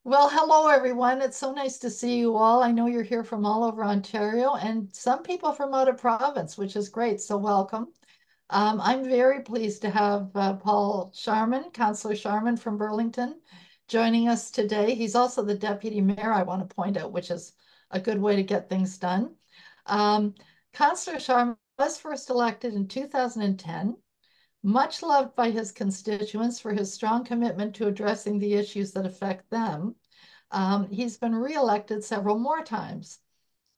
Well, hello everyone. It's so nice to see you all. I know you're here from all over Ontario and some people from out of province, which is great. So welcome. I'm very pleased to have Paul Sharman, Councillor Sharman from Burlington, joining us today. He's also the deputy mayor, I want to point out, which is a good way to get things done. Um, Councillor Sharman was first elected in 2010, much loved by his constituents for his strong commitment to addressing the issues that affect them. He's been reelected several more times.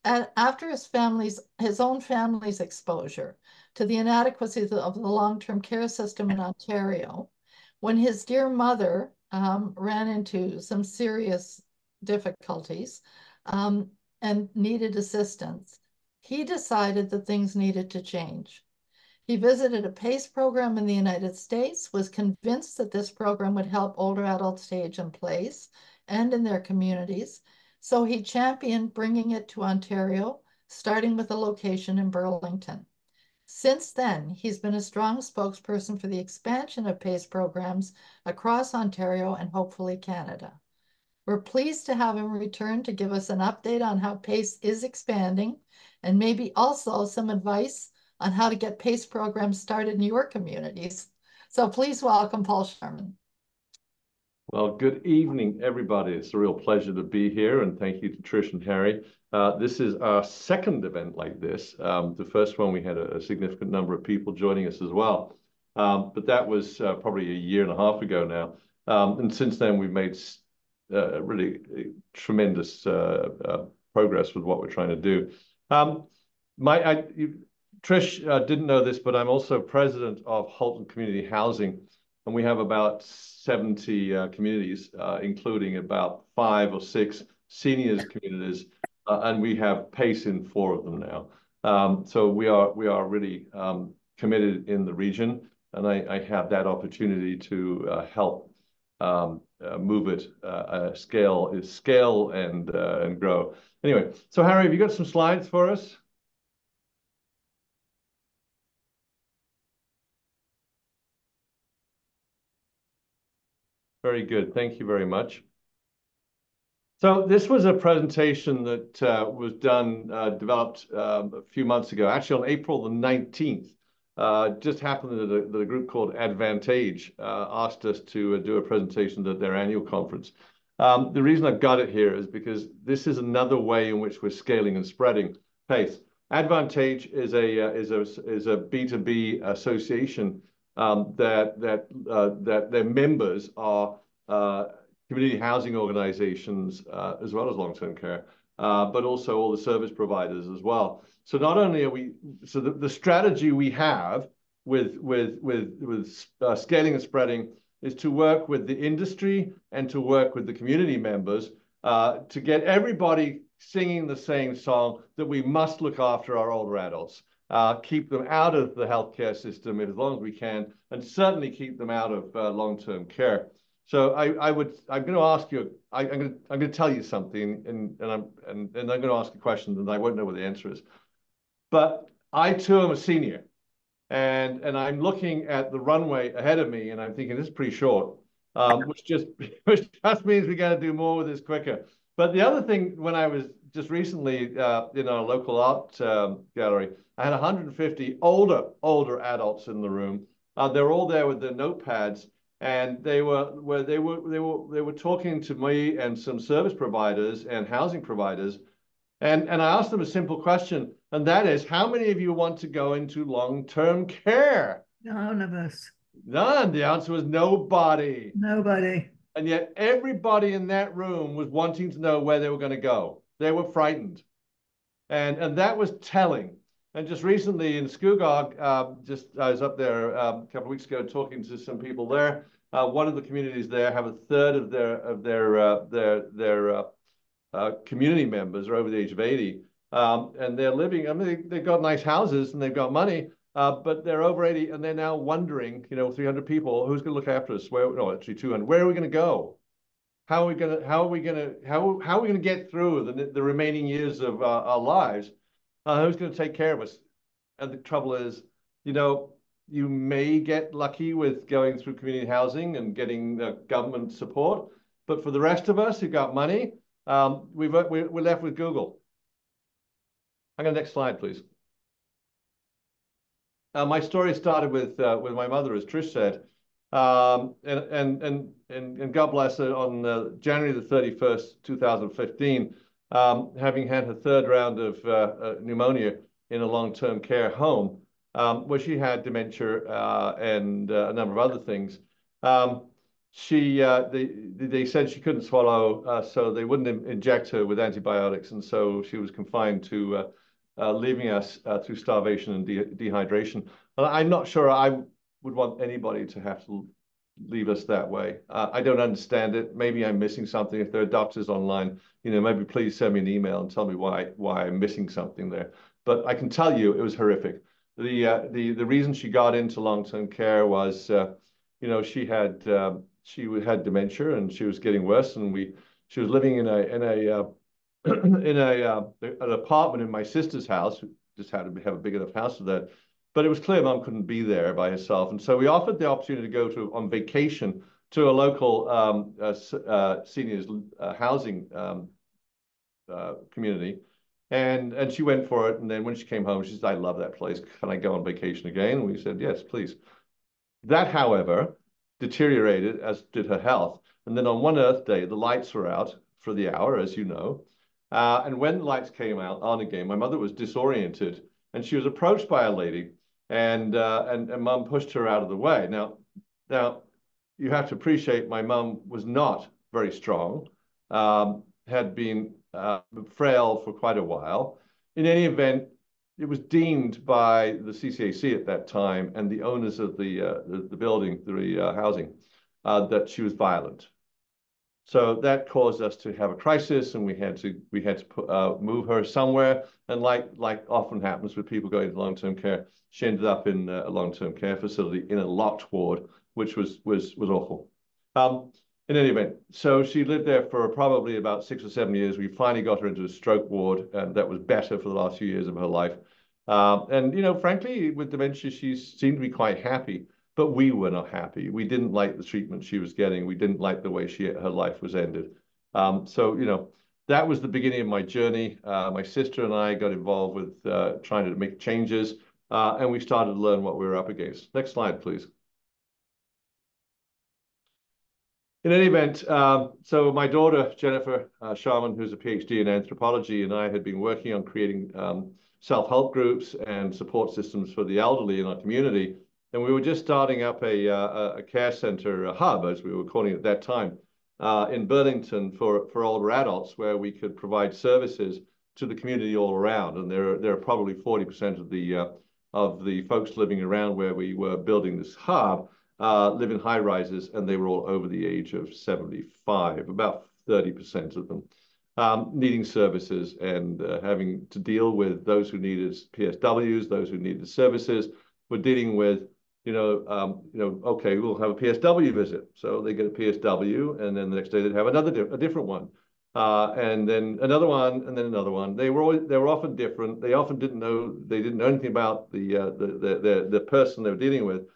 After his own family's exposure to the inadequacies of the long-term care system in Ontario, when his dear mother ran into some serious difficulties and needed assistance, he decided that things needed to change. He visited a PACE program in the United States, was convinced that this program would help older adults to age in place and in their communities. So he championed bringing it to Ontario, starting with a location in Burlington. Since then, he's been a strong spokesperson for the expansion of PACE programs across Ontario and hopefully Canada. We're pleased to have him return to give us an update on how PACE is expanding and maybe also some advice on how to get PACE programs started in your communities. So please welcome Paul Sharman. Well, good evening, everybody. It's a real pleasure to be here, and thank you to Trish and Harry. This is our second event like this. The first one, we had a significant number of people joining us as well, but that was probably a year and a half ago now. And since then, we've made really tremendous progress with what we're trying to do. Um, Trish didn't know this, but I'm also president of Halton Community Housing, and we have about 70 communities, including about 5 or 6 seniors communities, and we have PACE in 4 of them now. So we are really committed in the region, and I have that opportunity to help move it, scale and grow. Anyway, so Harry, have you got some slides for us? Very good. Thank you very much. So this was a presentation that was developed a few months ago, actually on April the 19th. It just happened that a group called Advantage asked us to do a presentation at their annual conference. The reason I've got it here is because this is another way in which we're scaling and spreading PACE. Advantage is a B2B association that their members are community housing organizations, as well as long-term care, but also all the service providers as well. So not only are we, so the strategy we have with scaling and spreading is to work with the industry and to work with the community members to get everybody singing the same song that we must look after our older adults. Keep them out of the healthcare system as long as we can, and certainly keep them out of long-term care. So I'm going to ask you, I'm going to tell you something, and I'm going to ask a question, and I won't know what the answer is. But I too am a senior, and I'm looking at the runway ahead of me, and I'm thinking this is pretty short, which just means we got to do more with this quicker. But the other thing, when I was just recently in our local art gallery, I had 150 older adults in the room. They're all there with their notepads, and they were talking to me and some service providers and housing providers, and I asked them a simple question, and that is, how many of you want to go into long-term care? None of us. None. The answer was nobody. Nobody. And yet everybody in that room was wanting to know where they were going to go. They were frightened. And that was telling. And just recently in Scugog, I was up there a couple of weeks ago talking to some people there. One of the communities there have a third of their community members are over the age of 80. And they're living, I mean, they've got nice houses and they've got money, but they're over 80 and they're now wondering, 300 people, who's going to look after us? No, actually 200. Where are we going to go? How are we going to get through the remaining years of our lives? Who's going to take care of us? And the trouble is, you may get lucky with going through community housing and getting government support, But for the rest of us who got money, we're left with Google. I'm going to next slide, please. My story started with my mother, as Trish said, and God bless her, on January the 31st, 2015, having had her third round of pneumonia in a long-term care home, where she had dementia and a number of other things. They said she couldn't swallow, so they wouldn't inject her with antibiotics, and so she was confined to leaving us through starvation and dehydration. And I'm not sure I would want anybody to have to leave us that way. I don't understand it. Maybe I'm missing something. If there are doctors online, maybe please send me an email and tell me why I'm missing something there. But I can tell you it was horrific. The reason she got into long-term care was, she had dementia and she was getting worse, and she was living in a in an apartment in my sister's house, who just happened to have a big enough house for that. But it was clear Mum couldn't be there by herself. And so we offered the opportunity to go on vacation to a local seniors housing community. And she went for it. And then when she came home, she said, "I love that place. Can I go on vacation again?" And we said, "Yes, please." That, however, deteriorated, as did her health. And then on one Earth Day, the lights were out for the hour, as you know. And when the lights came out on again, my mother was disoriented, and she was approached by a lady, and Mum pushed her out of the way. Now, you have to appreciate my mum was not very strong, had been frail for quite a while. In any event, it was deemed by the CCAC at that time and the owners of the building, the housing, that she was violent. So that caused us to have a crisis, and we had to move her somewhere. And like often happens with people going to long-term care, she ended up in a long-term care facility in a locked ward, which was awful. In any event, so she lived there for probably about 6 or 7 years. We finally got her into a stroke ward, and that was better for the last few years of her life. And frankly, with dementia, she seemed to be quite happy. But we were not happy. We didn't like the treatment she was getting. We didn't like the way her life was ended. So that was the beginning of my journey. My sister and I got involved with trying to make changes, and we started to learn what we were up against. Next slide, please. In any event, so my daughter, Jennifer Sharman, who's a PhD in anthropology, and I had been working on creating self-help groups and support systems for the elderly in our community. And we were just starting up a care center, a hub, as we were calling it at that time, in Burlington for older adults, where we could provide services to the community all around. And there are probably 40% of the folks living around where we were building this hub live in high rises, and they were all over the age of 75, about 30% of them. Needing services and having to deal with those who needed PSWs, those who needed services. We're dealing with okay, we'll have a PSW visit. So they get a PSW, and then the next day they'd have a different one, and then another one, and then another one. They were often different. They often didn't know anything about the person they were dealing with.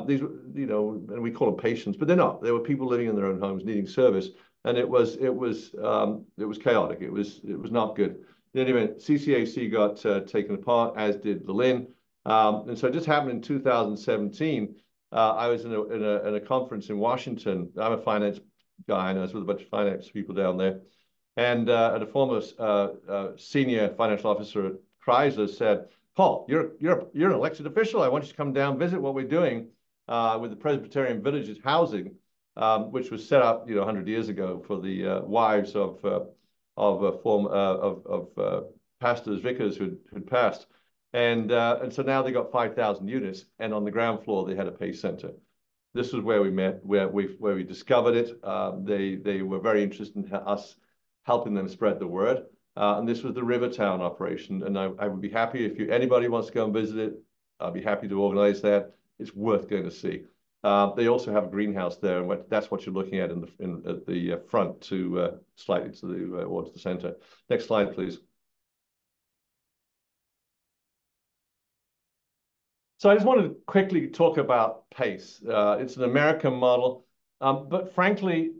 These, and we call them patients, but they're not. They were people living in their own homes needing service, and it was chaotic. It was not good. In any event, CCAC got taken apart, as did the Lynn. And so it just happened in 2017. I was in a conference in Washington. I'm a finance guy, and I was with a bunch of finance people down there. And a former senior financial officer at Chrysler said, "Paul, you're an elected official. I want you to come down, visit what we're doing with the Presbyterian Villages housing, which was set up 100 years ago for the wives of pastors, vicars who'd passed." And so now they got 5,000 units, and on the ground floor they had a PACE center. This was where we met, where we discovered it. They were very interested in us helping them spread the word. And this was the Rivertown operation. And I would be happy if anybody wants to go and visit it. I'll be happy to organize that. It's worth going to see. They also have a greenhouse there, and that's what you're looking at at the front, to slightly towards the center. Next slide, please. So I just wanted to quickly talk about PACE. It's an American model, but frankly,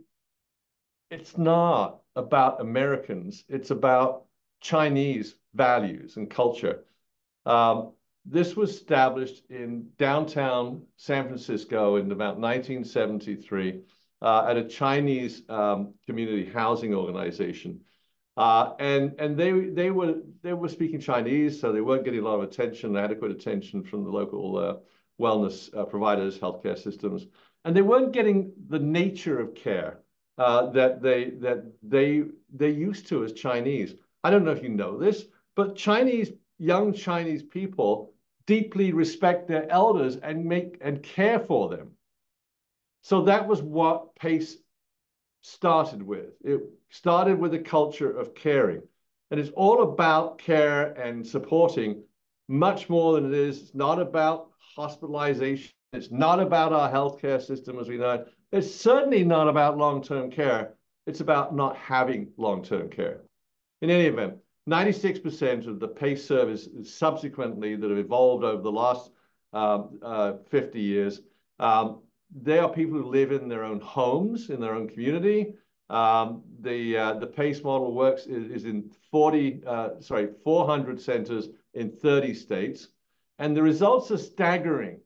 it's not about Americans. It's about Chinese values and culture. Um, this was established in downtown San Francisco in about 1973 at a Chinese community housing organization. And they were speaking Chinese, so they weren't getting a lot of attention, adequate attention from the local wellness providers, healthcare systems, and they weren't getting the nature of care that they used to as Chinese. I don't know if you know this, but young Chinese people deeply respect their elders and make and care for them. So that was what PACE started with. It started with a culture of caring. And it's all about care and supporting much more than it is. It's not about hospitalization. It's not about our healthcare system as we know it. It's certainly not about long-term care. It's about not having long-term care. In any event, 96% of the PACE services subsequently that have evolved over the last 50 years, they are people who live in their own homes, in their own community. The PACE model works is in 400 centers in 30 states, and the results are staggering.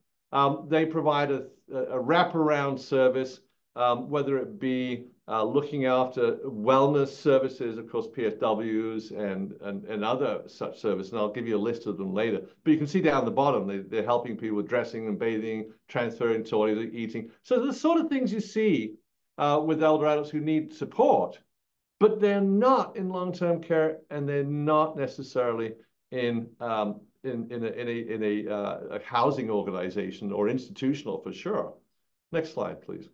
They provide a wraparound service, whether it be looking after wellness services, of course, PSWs and other such services, and I'll give you a list of them later. But you can see down the bottom, they're helping people with dressing and bathing, transferring toilet, eating. So the sort of things you see with elder adults who need support, but they're not in long-term care, and they're not necessarily in a housing organization or institutional for sure. Next slide, please.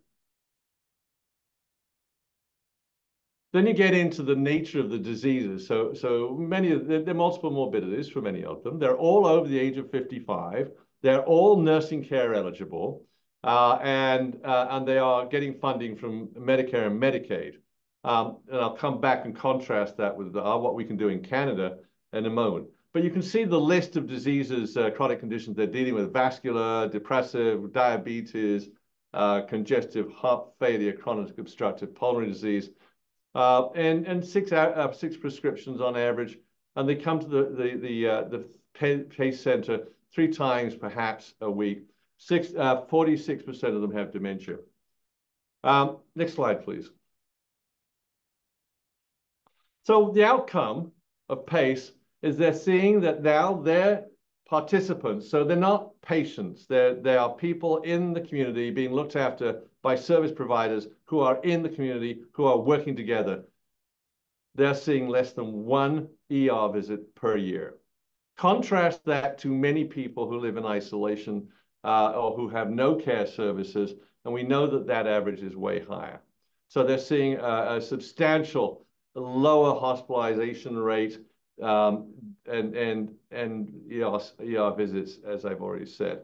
Then you get into the nature of the diseases. So many of there are multiple morbidities for many of them. They're all over the age of 55. They're all nursing care eligible, and they are getting funding from Medicare and Medicaid. And I'll come back and contrast that with what we can do in Canada in a moment. But you can see the list of diseases, chronic conditions they're dealing with: vascular, depressive, diabetes, congestive heart failure, chronic obstructive pulmonary disease. And six prescriptions on average, and they come to the PACE center 3 times perhaps a week. 46% of them have dementia. Next slide, please. So the outcome of PACE is they're seeing that now they're participants, so they're not patients. They are people in the community being looked after by service providers who are in the community, who are working together. They're seeing less than 1 ER visit per year. Contrast that to many people who live in isolation or who have no care services, and we know that that average is way higher. So they're seeing a substantial lower hospitalization rate and ER visits, as I've already said.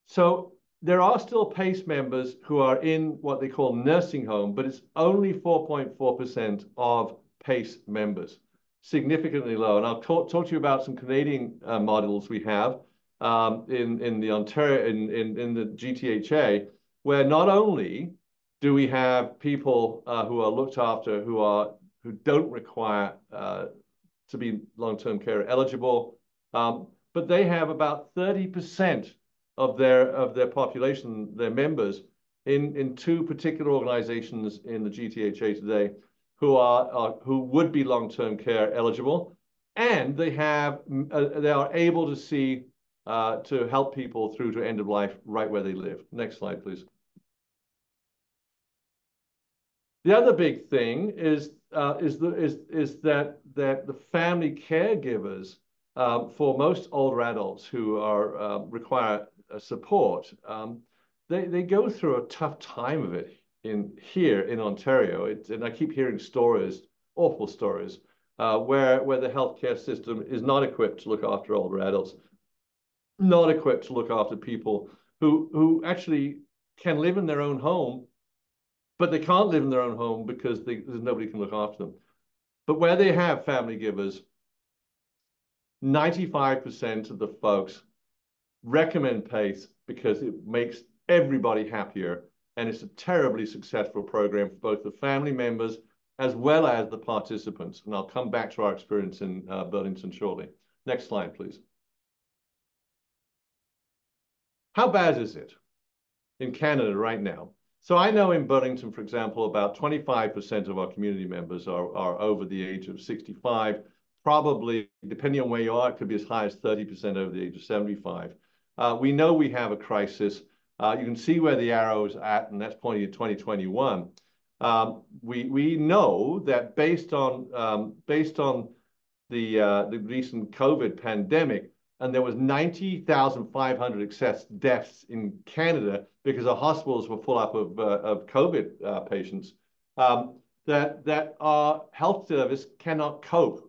So there are still PACE members who are in what they call nursing home, but it's only 4.4% of PACE members, significantly low. And I'll talk to you about some Canadian models we have in the Ontario, in the GTHA, where not only do we have people who are looked after who don't require to be long-term care eligible, but they have about 30% of their population, their members, in 2 particular organizations in the GTHA today who would be long-term care eligible, and they are able to see to help people through to end of life right where they live. Next slide, please. The other big thing is that the family caregivers for most older adults who require support, they go through a tough time of it here in Ontario. And I keep hearing stories, awful stories, where the healthcare system is not equipped to look after older adults, not equipped to look after people who actually can live in their own home, but they can't live in their own home because there's nobody who can look after them. But where they have family givers, 95% of the folks recommend PACE because it makes everybody happier and it's a terribly successful program for both the family members as well as the participants. And I'll come back to our experience in Burlington shortly. Next slide, please. How bad is it in Canada right now? So I know in Burlington, for example, about 25% of our community members are over the age of 65. Probably, depending on where you are, it could be as high as 30% over the age of 75. We know we have a crisis. You can see where the arrow is at, and that's pointing to 2021. We know that based on the recent COVID pandemic, and there was 90,500 excess deaths in Canada because our hospitals were full up of COVID patients, that our health service cannot cope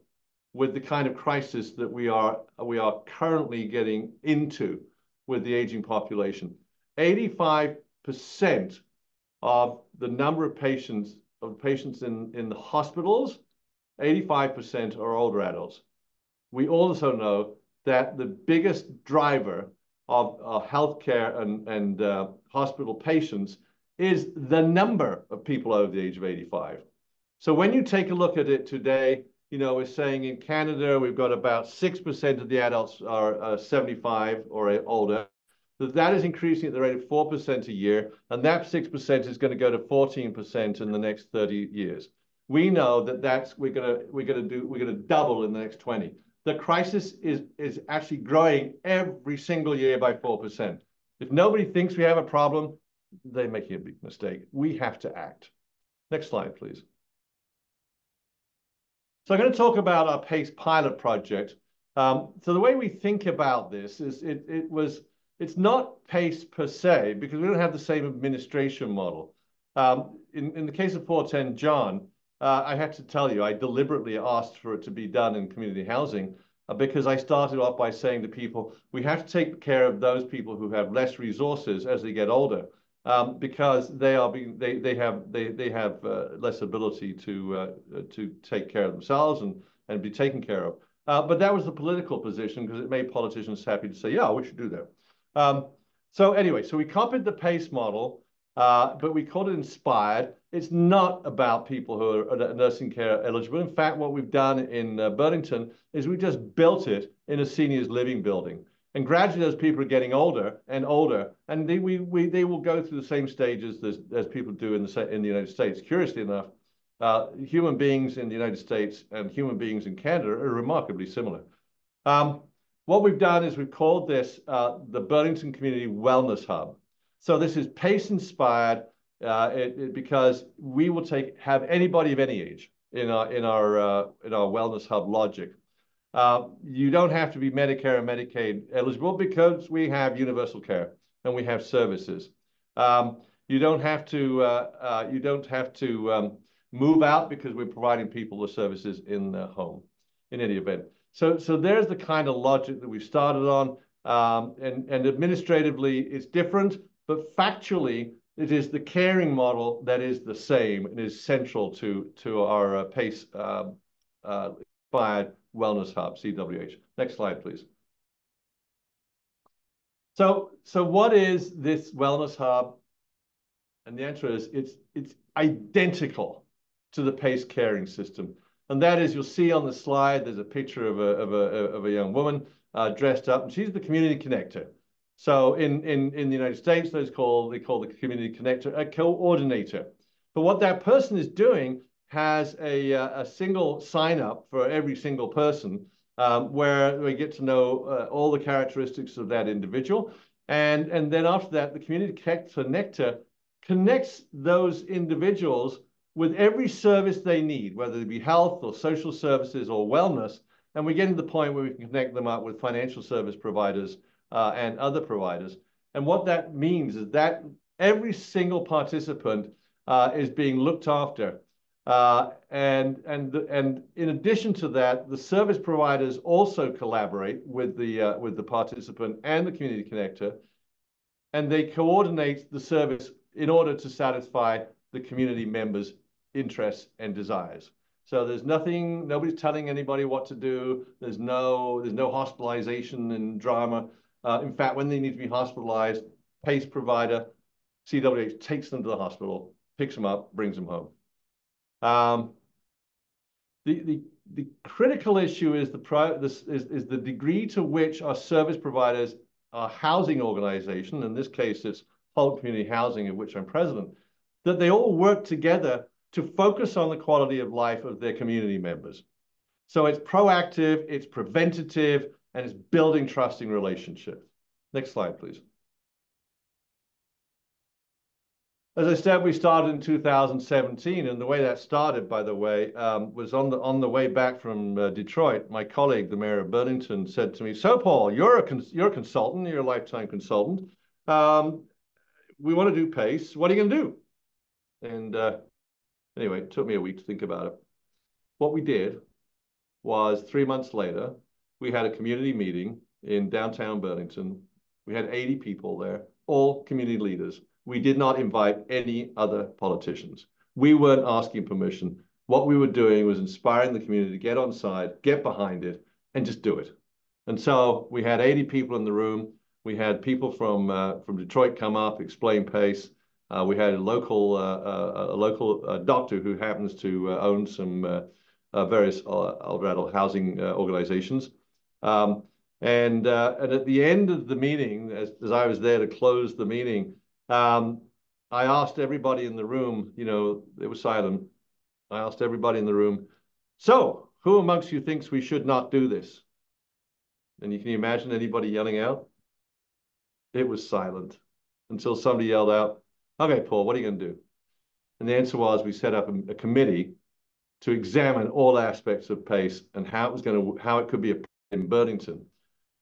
with the kind of crisis that we are currently getting into with the aging population. 85% of the number of patients in the hospitals, 85% are older adults. We also know that the biggest driver of healthcare and hospital patients is the number of people over the age of 85. So when you take a look at it today, we're saying in Canada, we've got about 6% of the adults are 75 or older. That is increasing at the rate of 4% a year, and that 6% is going to go to 14% in the next 30 years. We know that we're going to double in the next 20. The crisis is actually growing every single year by 4%. If nobody thinks we have a problem, they're making a big mistake. We have to act. Next slide, please. So I'm going to talk about our PACE pilot project. So the way we think about this is it's not PACE per se, because we don't have the same administration model. In the case of 410 John, I have to tell you, I deliberately asked for it to be done in community housing because I started off by saying to people, we have to take care of those people who have less resources as they get older, because they have less ability to take care of themselves and be taken care of. But that was the political position because it made politicians happy to say, yeah, we should do that. So anyway, so we copied the PACE model, but we called it Inspired. It's not about people who are nursing care eligible. In fact, what we've done in Burlington is we just built it in a seniors living building. And gradually, those people are getting older and older, and they will go through the same stages as people do in the United States. Curiously enough, human beings in the United States and human beings in Canada are remarkably similar. What we've done is we've called this the Burlington Community Wellness Hub. So this is PACE inspired because we will have anybody of any age in our Wellness Hub logic. You don't have to be Medicare or Medicaid eligible because we have universal care and we have services. You don't have to move out because we're providing people the services in the home in any event. So there's the kind of logic that we started on, and administratively it's different, but factually it is the caring model that is the same and is central to our PACE inspired Wellness Hub, CWH. Next slide, please. So what is this Wellness Hub? And the answer is it's identical to the PACE caring system. And that is, you'll see on the slide, there's a picture of a young woman dressed up, and she's the community connector. So in the United States, they call the community connector a coordinator. But what that person is doing has a single sign up for every single person, where we get to know all the characteristics of that individual. And then after that, the community connector connects those individuals with every service they need, whether it be health or social services or wellness. And we get to the point where we can connect them up with financial service providers and other providers. And what that means is that every single participant is being looked after. And in addition to that, the service providers also collaborate with the participant and the community connector, and they coordinate the service in order to satisfy the community members' interests and desires. So there's nobody's telling anybody what to do. There's no hospitalization and drama. In fact, when they need to be hospitalized, PACE provider CWH takes them to the hospital, picks them up, brings them home. Um, the critical issue is the degree to which our service providers, our housing organization, in this case it's Hull Community Housing, of which I'm president, that they all work together to focus on the quality of life of their community members. So it's proactive, it's preventative, and it's building trusting relationships. Next slide, please. As I said, we started in 2017, and the way that started, by the way, was on the way back from Detroit. My colleague, the mayor of Burlington, said to me, "So, Paul, you're a consultant, you're a lifetime consultant. We want to do PACE. What are you going to do?" And anyway, it took me a week to think about it. What we did was 3 months later, we had a community meeting in downtown Burlington. We had 80 people there, all community leaders. We did not invite any other politicians. We weren't asking permission. What we were doing was inspiring the community to get on side, get behind it, and just do it. And so we had 80 people in the room. We had people from Detroit come up, explain PACE. We had a local doctor who happens to own some various Alvarado housing organizations. And at the end of the meeting, as I was there to close the meeting, I asked everybody in the room, you know, it was silent. I asked everybody in the room, "So, who amongst you thinks we should not do this?" And you can imagine anybody yelling out? It was silent until somebody yelled out, "Okay, Paul, what are you going to do?" And the answer was, we set up a committee to examine all aspects of PACE and how it could be applied in Burlington.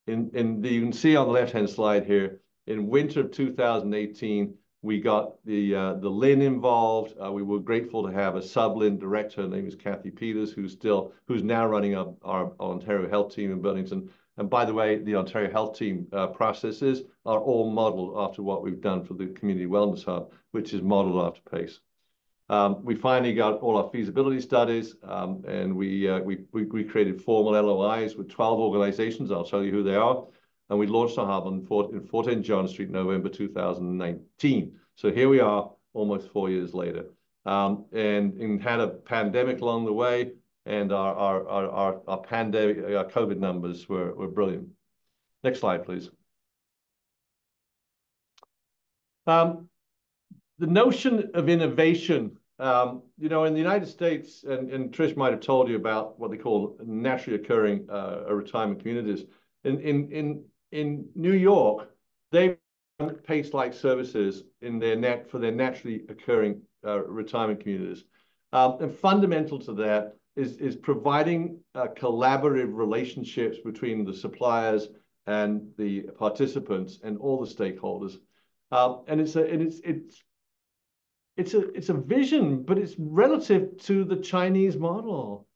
You can see on the left-hand slide here, in winter of 2018, we got the LIN involved. We were grateful to have a sub-LIN director. Her name is Kathy Peters, who's now running our Ontario Health team in Burlington. And by the way, the Ontario Health team processes are all modeled after what we've done for the Community Wellness Hub, which is modeled after PACE. We finally got all our feasibility studies, and we created formal LOIs with 12 organizations. I'll tell you who they are. And we launched our hub in 14 John Street, November 2019. So here we are, almost 4 years later, and had a pandemic along the way, and our COVID numbers were brilliant. Next slide, please. The notion of innovation, you know, in the United States, and Trish might have told you about what they call naturally occurring retirement communities. In New York, they PACE-like services for their naturally occurring retirement communities. And fundamental to that is providing collaborative relationships between the suppliers and the participants and all the stakeholders. And it's a vision, but it's relative to the Chinese model.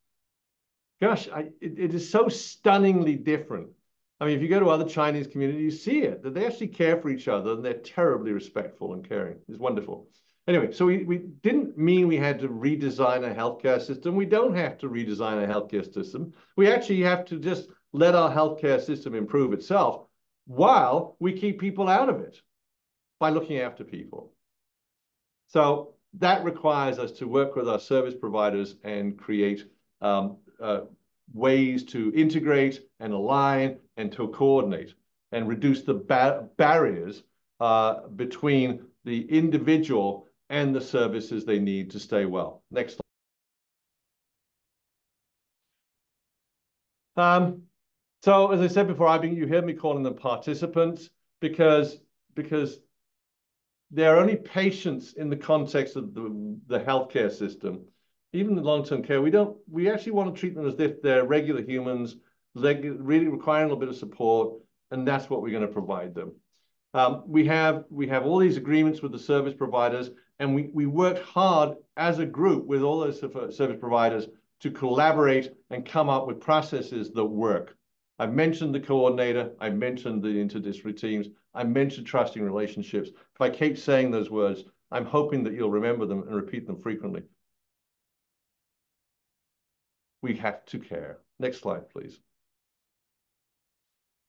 Gosh, it is so stunningly different. I mean, if you go to other Chinese communities, you see it, that they actually care for each other and they're terribly respectful and caring. It's wonderful. Anyway, so we didn't mean we had to redesign a healthcare system. We don't have to redesign a healthcare system. We actually have to just let our healthcare system improve itself while we keep people out of it by looking after people. So that requires us to work with our service providers and create ways to integrate and align and to coordinate and reduce the barriers between the individual and the services they need to stay well. Next slide. So as I said before, you heard me calling them participants because they're only patients in the context of the healthcare system. Even in long-term care, we actually want to treat them as if they're regular humans, really requiring a little bit of support, and that's what we're going to provide them. We have all these agreements with the service providers, and we work hard as a group with all those service providers to collaborate and come up with processes that work. I've mentioned the coordinator, I mentioned the interdisciplinary teams, I mentioned trusting relationships. If I keep saying those words, I'm hoping that you'll remember them and repeat them frequently. We have to care. Next slide, please.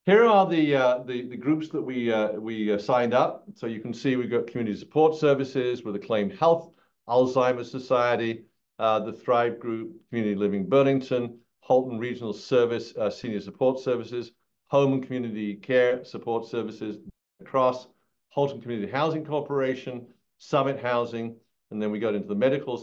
Here are the groups that we signed up. So you can see we've got community support services with Acclaimed Health, Alzheimer's Society, the Thrive Group, Community Living Burlington, Halton Regional Service, Senior Support Services, Home and Community Care Support Services, Cross, Halton Community Housing Corporation, Summit Housing, and then we got into the medical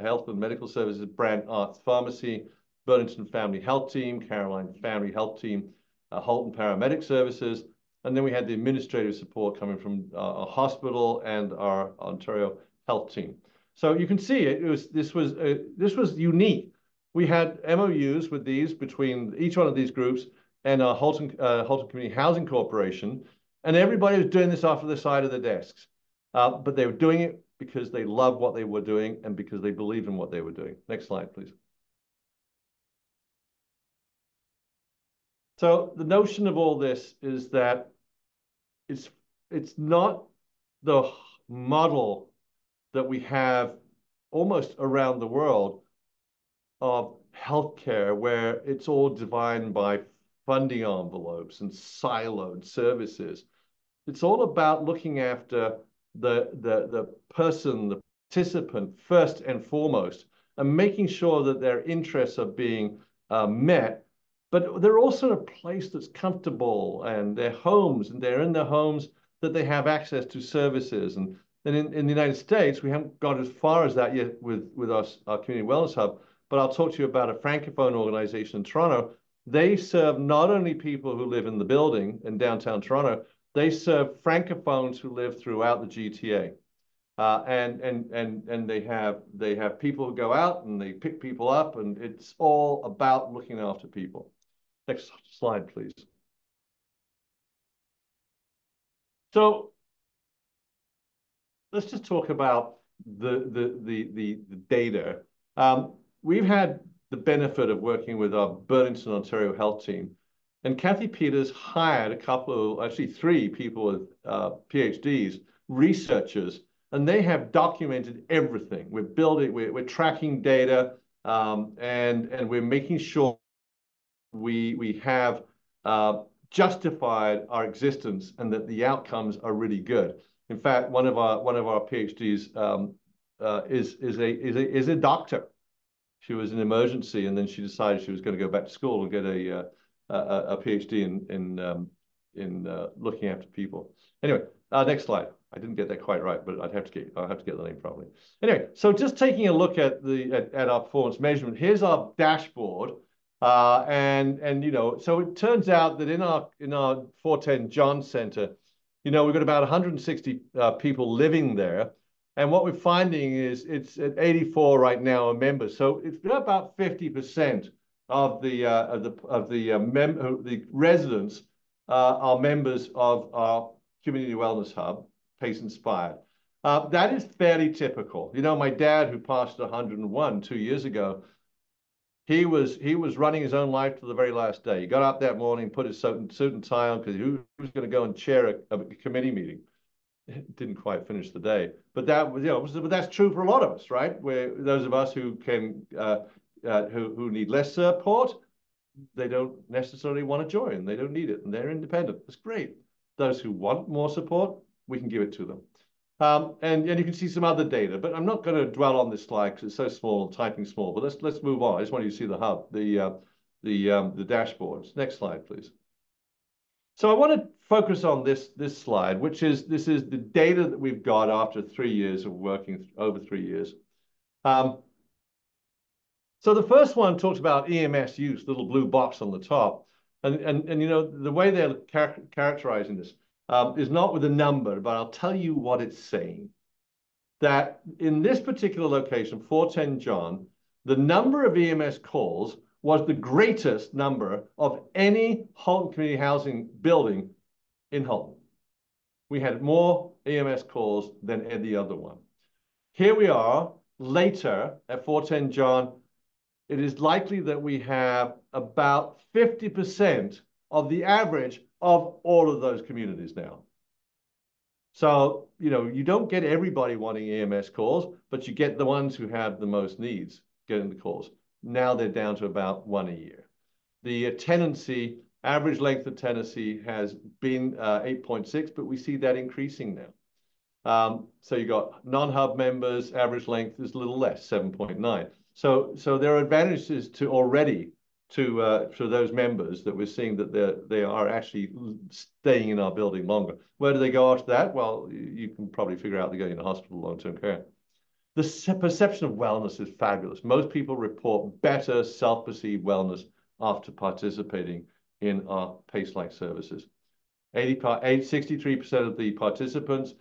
health and medical services, Brand Arts Pharmacy, Burlington Family Health Team, Caroline Family Health Team, Halton Paramedic Services, and then we had the administrative support coming from our hospital and our Ontario Health Team. So you can see this was unique. We had MOUs with these between each one of these groups and our Halton Community Housing Corporation, and everybody was doing this off to the side of the desks, but they were doing it because they loved what they were doing and because they believed in what they were doing. Next slide, please. So the notion of all this is that it's not the model that we have almost around the world of healthcare, where it's all defined by funding envelopes and siloed services. It's all about looking after the person, the participant, first and foremost, and making sure that their interests are being met. But they're also in a place that's comfortable, and their homes, and they're in their homes that they have access to services. And then in the United States, we haven't got as far as that yet with our Community Wellness Hub, but I'll talk to you about a Francophone organization in Toronto. They serve not only people who live in the building in downtown Toronto, they serve Francophones who live throughout the GTA. And they have people who go out and they pick people up, and it's all about looking after people. Next slide, please. So let's just talk about the data. We've had the benefit of working with our Burlington, Ontario Health Team, and Kathy Peters hired a couple of, actually 3 people with PhDs, researchers, and they have documented everything. We're building, we're tracking data, and we're making sure we have justified our existence and that the outcomes are really good. In fact, one of our PhDs is a doctor. She was in emergency, and then she decided she was going to go back to school and get a PhD in looking after people. Anyway, next slide. I didn't get that quite right, but I'll have to get the name properly. Anyway, so just taking a look at our performance measurement. Here's our dashboard, and you know, so it turns out that in our 410 John Center, you know, we've got about 160 people living there. And what we're finding is it's at 84 right now are members. So it's about 50% of the residents are members of our Community Wellness Hub, Pace Inspired. That is fairly typical. You know, my dad, who passed 101 2 years ago, he was running his own life to the very last day. He got up that morning, put his suit and tie on because he was going to go and chair a committee meeting. Didn't quite finish the day, but that was, you know, but that's true for a lot of us, right? Where those of us who can who need less support, they don't necessarily want to join. They don't need it, and they're independent. That's great. Those who want more support, we can give it to them. And you can see some other data, but I'm not going to dwell on this slide because it's so small, typing small. But let's move on. I just want you to see the hub, the dashboards. Next slide, please. So I want to focus on this slide, which is the data that we've got after 3 years of working, over 3 years. So the first one talks about EMS use, little blue box on the top, and you know the way they're characterizing this is not with a number, but I'll tell you what it's saying. That in this particular location, 410 John, the number of EMS calls was the greatest number of any Halton community housing building in Halton. We had more EMS calls than any other one. Here we are later at 410 John. It is likely that we have about 50% of the average of all of those communities now. So, you know, you don't get everybody wanting EMS calls, but you get the ones who have the most needs getting the calls. Now they're down to about 1 a year. The tenancy Average length of tenancy has been 8.6, but we see that increasing now. So you got non-hub members, average length is a little less, 7.9. So there are advantages to already to those members that we're seeing that they are actually staying in our building longer. Where do they go after that? Well, you can probably figure out they're going to hospital, long-term care. The perception of wellness is fabulous. Most people report better self-perceived wellness after participating in our PACE-like services. 63% of the participants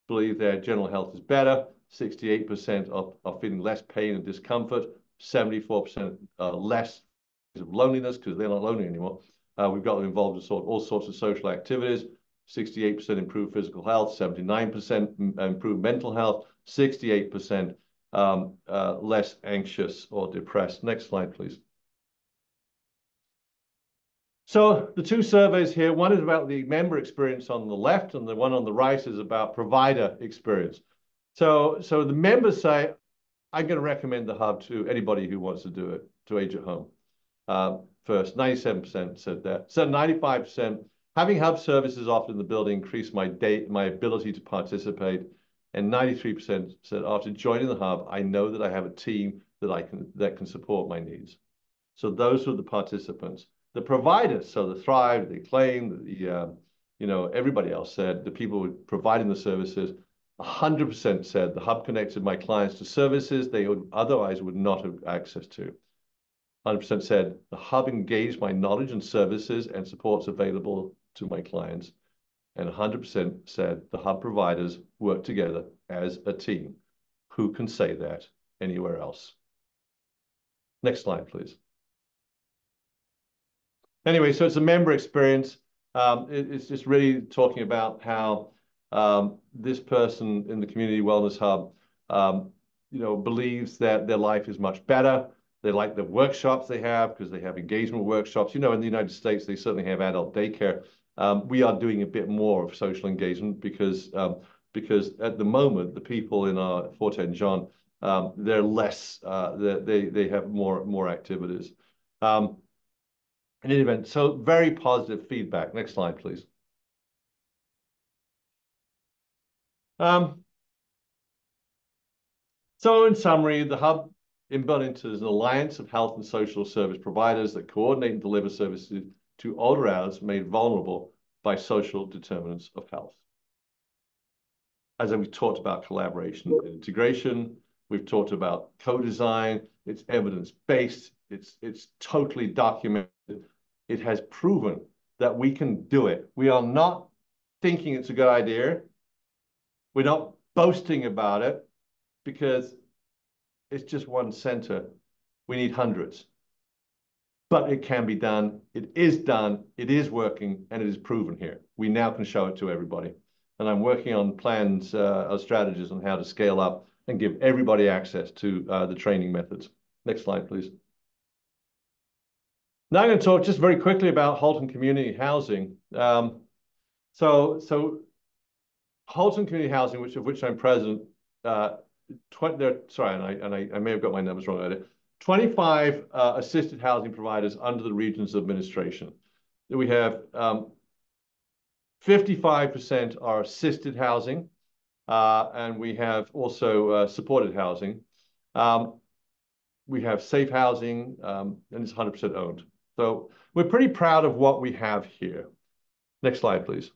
believe their general health is better. 68% are feeling less pain and discomfort. 74% less of loneliness because they're not lonely anymore. We've got them involved in all sorts of social activities. 68% improved physical health, 79% improved mental health, 68% less anxious or depressed. Next slide, please. So the two surveys here, one is about the member experience on the left, and the one on the right is about provider experience. So the members say, I'm going to recommend the hub to anybody who wants to do it, to age at home. First, 97% said that. So 95%, having hub services offered in the building increased my ability to participate. And 93% said, after joining the hub, I know that I have a team that can support my needs. So those were the participants. The providers, so the Thrive, the Acclaim, everybody else said, the people providing the services, 100% said the hub connected my clients to services they otherwise would not have access to. 100% said the hub engaged my knowledge and services and supports available to my clients. And 100% said the hub providers work together as a team. Who can say that anywhere else? Next slide, please. Anyway, so it's a member experience. It's just really talking about how this person in the Community Wellness Hub, believes that their life is much better. They like the workshops they have because they have engagement workshops. In the United States, they certainly have adult daycare. We are doing a bit more of social engagement because at the moment, the people in our 410 John, they're less, they have more activities. In any event, so very positive feedback. Next slide, please. So in summary, the hub in Burlington is an alliance of health and social service providers that coordinate and deliver services to older adults made vulnerable by social determinants of health. As we've talked about collaboration and integration, we've talked about co-design, it's evidence-based, it's totally documented. It has proven that we can do it. We are not thinking it's a good idea. We're not boasting about it because it's just one center. We need hundreds. But it can be done. It is done. It is working, and it is proven here. We now can show it to everybody. And I'm working on plans, strategies on how to scale up and give everybody access to the training methods. Next slide, please. Now I'm going to talk just very quickly about Halton Community Housing. So Halton Community Housing, of which I'm president, sorry, and I may have got my numbers wrong earlier. 25 assisted housing providers under the Regions Administration. We have 55% are assisted housing, and we have also supported housing. We have safe housing, and it's 100% owned. So we're pretty proud of what we have here. Next slide, please.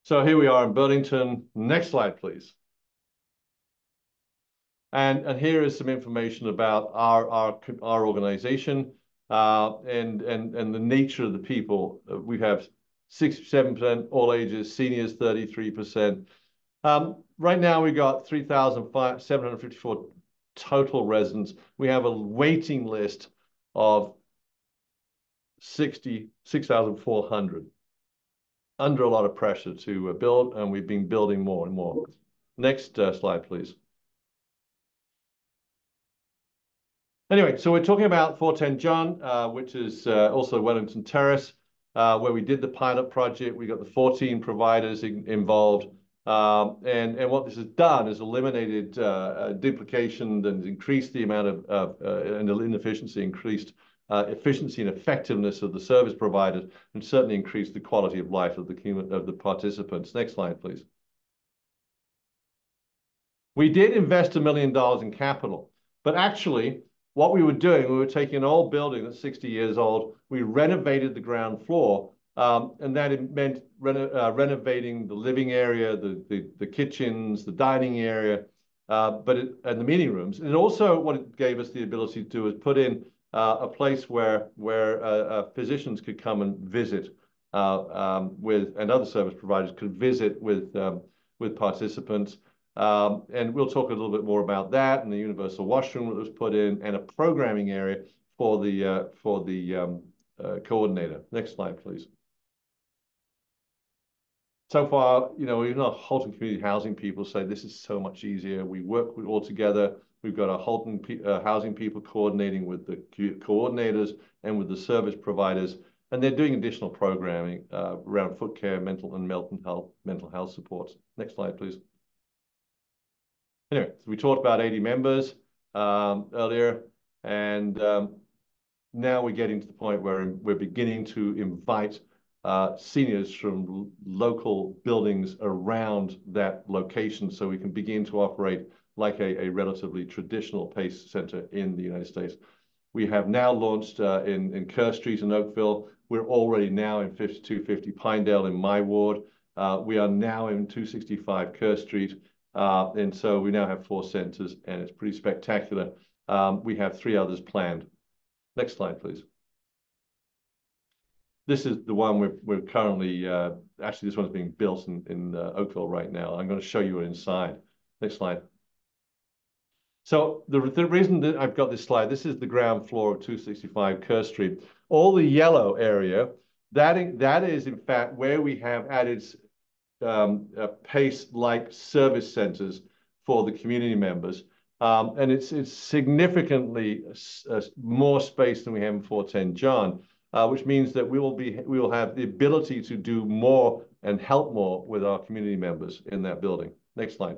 So here we are in Burlington. Next slide, please. And here is some information about our organization and the nature of the people. We have 67% all ages, seniors 33%. Right now we got 3,754 total residents. We have a waiting list of 6,400. Under a lot of pressure to build, and we've been building more and more. Next slide, please. Anyway, so we're talking about 410 John, which is also Wellington Terrace, where we did the pilot project. We got the 14 providers involved. And what this has done is eliminated duplication and increased the amount of and the inefficiency, increased efficiency and effectiveness of the service providers, and certainly increase the quality of life of the participants. Next slide, please. We did invest $1 million in capital, but actually what we were doing, we were taking an old building that's 60 years old, we renovated the ground floor, and that meant renovating the living area, the kitchens, the dining area, and the meeting rooms. And also what it gave us the ability to do is put in a place where physicians could come and visit and other service providers could visit with participants. And we'll talk a little bit more about that, and the universal washroom that was put in, and a programming area for the coordinator. Next slide, please. So far, even our Halton community housing people say this is so much easier. We work all together. We've got our Halton housing people coordinating with the coordinators and with the service providers, and they're doing additional programming around foot care, mental health supports. Next slide, please. Anyway, so we talked about 80 members earlier, and now we're getting to the point where we're beginning to invite seniors from local buildings around that location so we can begin to operate like a relatively traditional PACE center in the United States. We have now launched in Kerr Street in Oakville. We're already now in 5250 Pinedale in my ward. We are now in 265 Kerr Street. And so we now have 4 centers, and it's pretty spectacular. We have 3 others planned. Next slide, please. This is the one we're currently, actually this one's being built in Oakville right now. I'm going to show you inside. Next slide. So the reason that I've got this slide, this is the ground floor of 265 Kerr Street. All the yellow area, that is in fact where we have added PACE-like service centers for the community members. And it's significantly more space than we have in 410 John, which means that we will have the ability to do more and help more with our community members in that building. Next slide.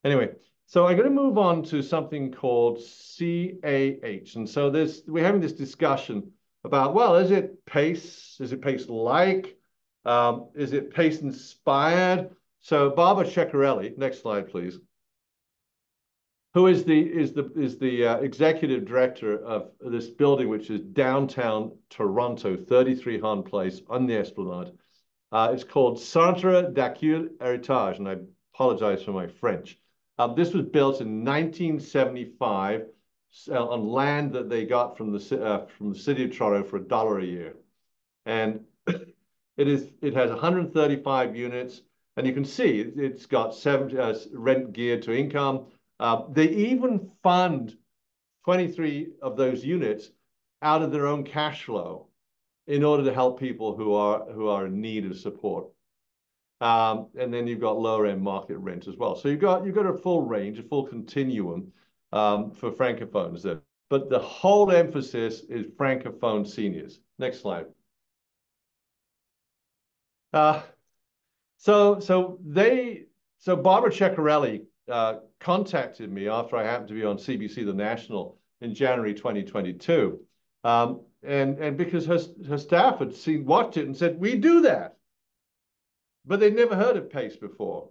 Anyway, so I'm going to move on to something called CAH. And so we're having this discussion about, well, is it PACE? Is it PACE-like? Is it PACE-inspired? So Barbara Ceccarelli, next slide, please, who is the executive director of this building, which is downtown Toronto, 33 Hahn Place on the Esplanade. It's called Centre d'Accueil Héritage, and I apologize for my French. This was built in 1975 on land that they got from the city of Toronto for $1 a year, and it has 135 units, and you can see it's got 7 rent geared to income. They even fund 23 of those units out of their own cash flow in order to help people who are in need of support. And then you've got lower end market rent as well. So you've got a full range, a full continuum for francophones there. But the whole emphasis is francophone seniors. Next slide. So Barbara Ceccarelli contacted me after I happened to be on CBC The National in January 2022. And because her staff had watched it and said, we do that. But they'd never heard of PACE before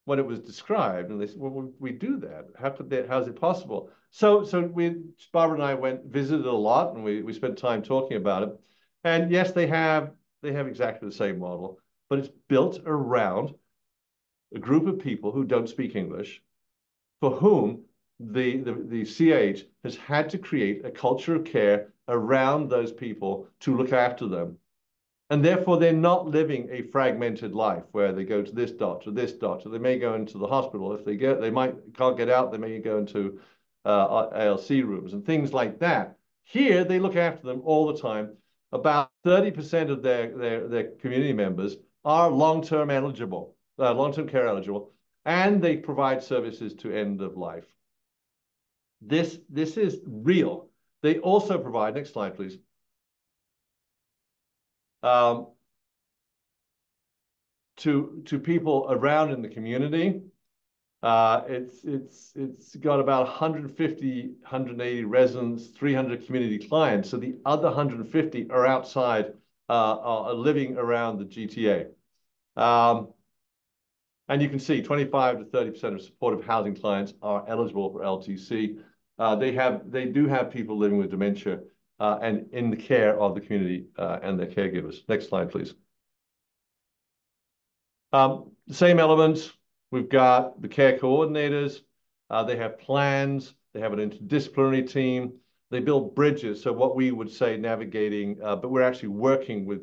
when it was described. And they said, well, we do that. How's it possible? So Barbara and I visited a lot, and we spent time talking about it. And yes, they have exactly the same model, but it's built around a group of people who don't speak English, for whom the CH has had to create a culture of care around those people to look after them. And therefore, they're not living a fragmented life where they go to this doctor. They may go into the hospital. If they can't get out, they may go into ALC rooms and things like that. Here, they look after them all the time. About 30% of their community members are long-term care eligible, and they provide services to end of life. This is real. They also provide, next slide, please. To people around in the community. It's got about 150, 180 residents, 300 community clients. So the other 150 are outside, are living around the GTA. And you can see 25 to 30% of supportive housing clients are eligible for LTC. They do have people living with dementia and in the care of the community and their caregivers. Next slide, please. The same elements. We've got the care coordinators. They have plans. They have an interdisciplinary team. They build bridges. So what we would say navigating, but we're actually working with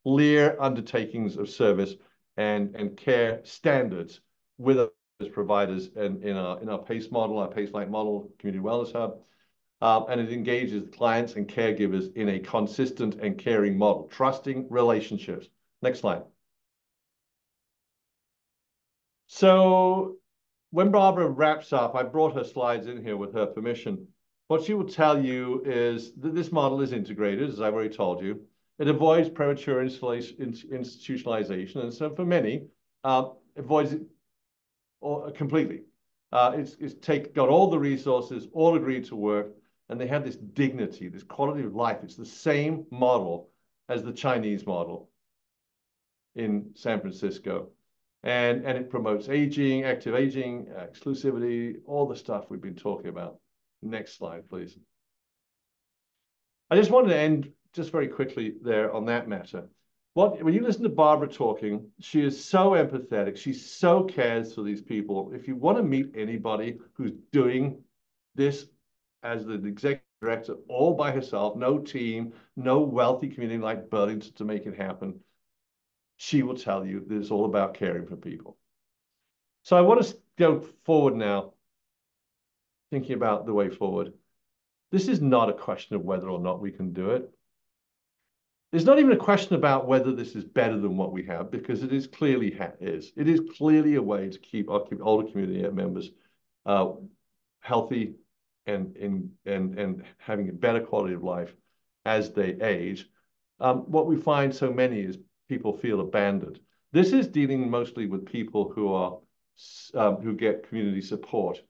clear undertakings of service and care standards with those providers and in our PACE model, our PACE-like model, Community Wellness Hub. And it engages clients and caregivers in a consistent and caring model, trusting relationships. Next slide. So when Barbara wraps up, I brought her slides in here with her permission. What she will tell you is that this model is integrated, as I've already told you. It avoids premature institutionalization, and so for many, avoids it completely. It's got all the resources, all agreed to work, and they have this dignity, this quality of life. It's the same model as the Chinese model in San Francisco. And it promotes aging, active aging, exclusivity, all the stuff we've been talking about. Next slide, please. I just wanted to end just very quickly there on that matter. When you listen to Barbara talking, she is so empathetic. She so cares for these people. If you want to meet anybody who's doing this as the executive director all by herself, no team, no wealthy community like Burlington to make it happen, she will tell you that it's all about caring for people. So I want to go forward now, thinking about the way forward. This is not a question of whether or not we can do it. There's not even a question about whether this is better than what we have, because it is clearly is. It is clearly a way to keep our older community members healthy and having a better quality of life as they age. What we find so many is people feel abandoned. This is dealing mostly with people who are who get community support.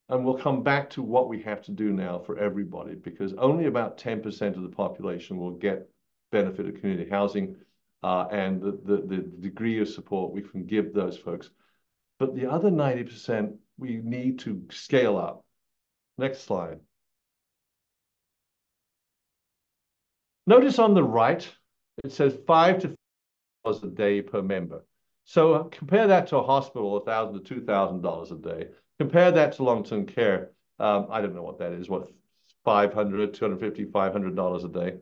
And we'll come back to what we have to do now for everybody, because only about 10% of the population will get benefit of community housing and the degree of support we can give those folks. But the other 90%, we need to scale up. Next slide. Notice on the right, it says $5 to $5 a day per member. So compare that to a hospital, $1,000 to $2,000 a day. Compare that to long-term care. I don't know what that is, what, $500, $250, $500 a day.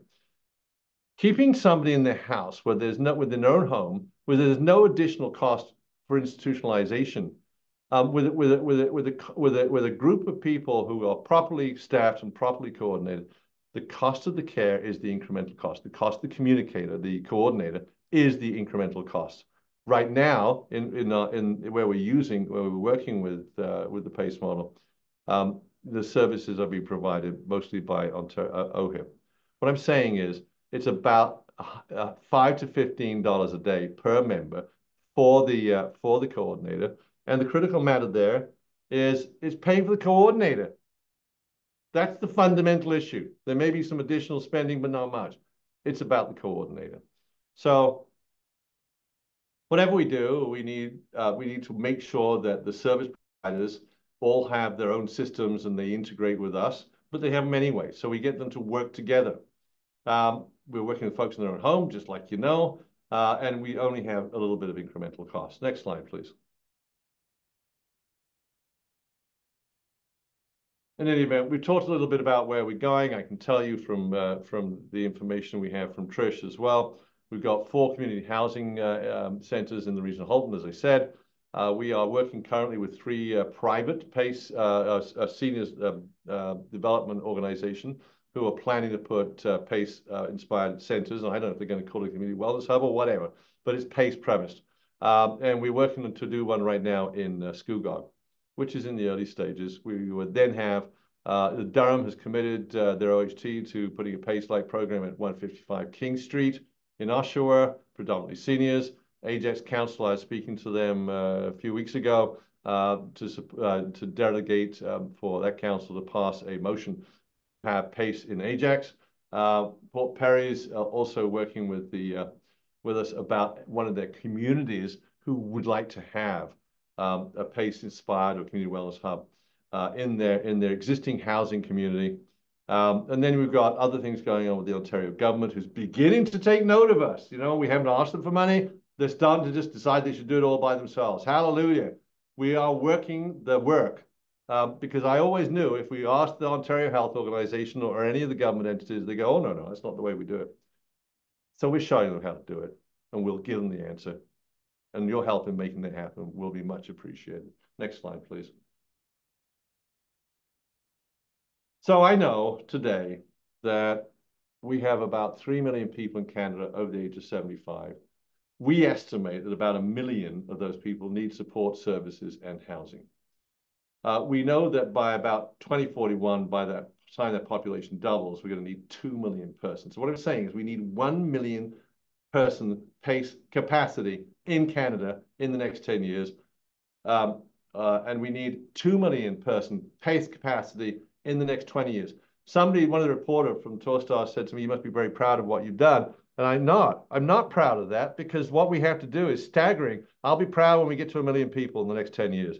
Keeping somebody in their house where there's no, within their own home, where there's no additional cost for institutionalization, with a group of people who are properly staffed and properly coordinated, the cost of the care is the incremental cost. The cost of the communicator, the coordinator, is the incremental cost. Right now, in where we're working with the PACE model, the services are being provided mostly by OHIP. What I'm saying is, it's about $5 to $15 a day per member for the coordinator, and the critical matter there is it's paying for the coordinator. That's the fundamental issue. There may be some additional spending, but not much. It's about the coordinator. So whatever we do, we need to make sure that the service providers all have their own systems and they integrate with us, but they have them anyway. So we get them to work together. We're working with folks in their own home, just like you know, and we only have a little bit of incremental cost. Next slide, please. In any event, we've talked a little bit about where we're going. I can tell you from the information we have from Trish as well. We've got 4 community housing centers in the region of Halton, as I said. We are working currently with 3 private PACE seniors development organization who are planning to put PACE-inspired centers. And I don't know if they're going to call it a community wellness hub or whatever, but it's PACE premised. And we're working to do one right now in Scugog, which is in the early stages. We would then have, Durham has committed their OHT to putting a PACE-like program at 155 King Street in Oshawa, predominantly seniors. Ajax Council, I was speaking to them a few weeks ago. to delegate for that council to pass a motion to have PACE in Ajax. Port Perry is also working with with us about one of their communities who would like to have a PACE-inspired or community wellness hub in their existing housing community. And then we've got other things going on with the Ontario government, who's beginning to take note of us. You know, we haven't asked them for money. They're starting to just decide they should do it all by themselves. Hallelujah. We are working the work. Because I always knew if we asked the Ontario Health Organization or any of the government entities, they go, oh, no, that's not the way we do it. So we're showing them how to do it, and we'll give them the answer. And your help in making that happen will be much appreciated. Next slide, please. So I know today that we have about 3 million people in Canada over the age of 75. We estimate that about 1 million of those people need support services and housing. We know that by about 2041, by the time that population doubles, we're going to need 2 million persons. So what I'm saying is we need 1 million person PACE capacity in Canada in the next 10 years. And we need 2 million person PACE capacity in the next 20 years. One of the reporters from Torstar said to me, you must be very proud of what you've done. And I'm not proud of that, because what we have to do is staggering. I'll be proud when we get to 1 million people in the next 10 years.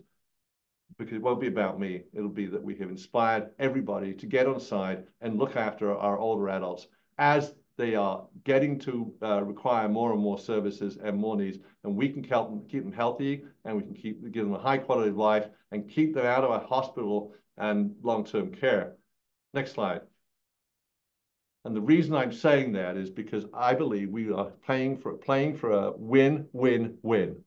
Because it won't be about me. It'll be that we have inspired everybody to get on side and look after our older adults as they are getting to require more and more services and more needs. And we can help them, keep them healthy, and we can give them a high quality of life and keep them out of a hospital and long-term care. Next slide. And the reason I'm saying that is because I believe we are playing for a win-win-win.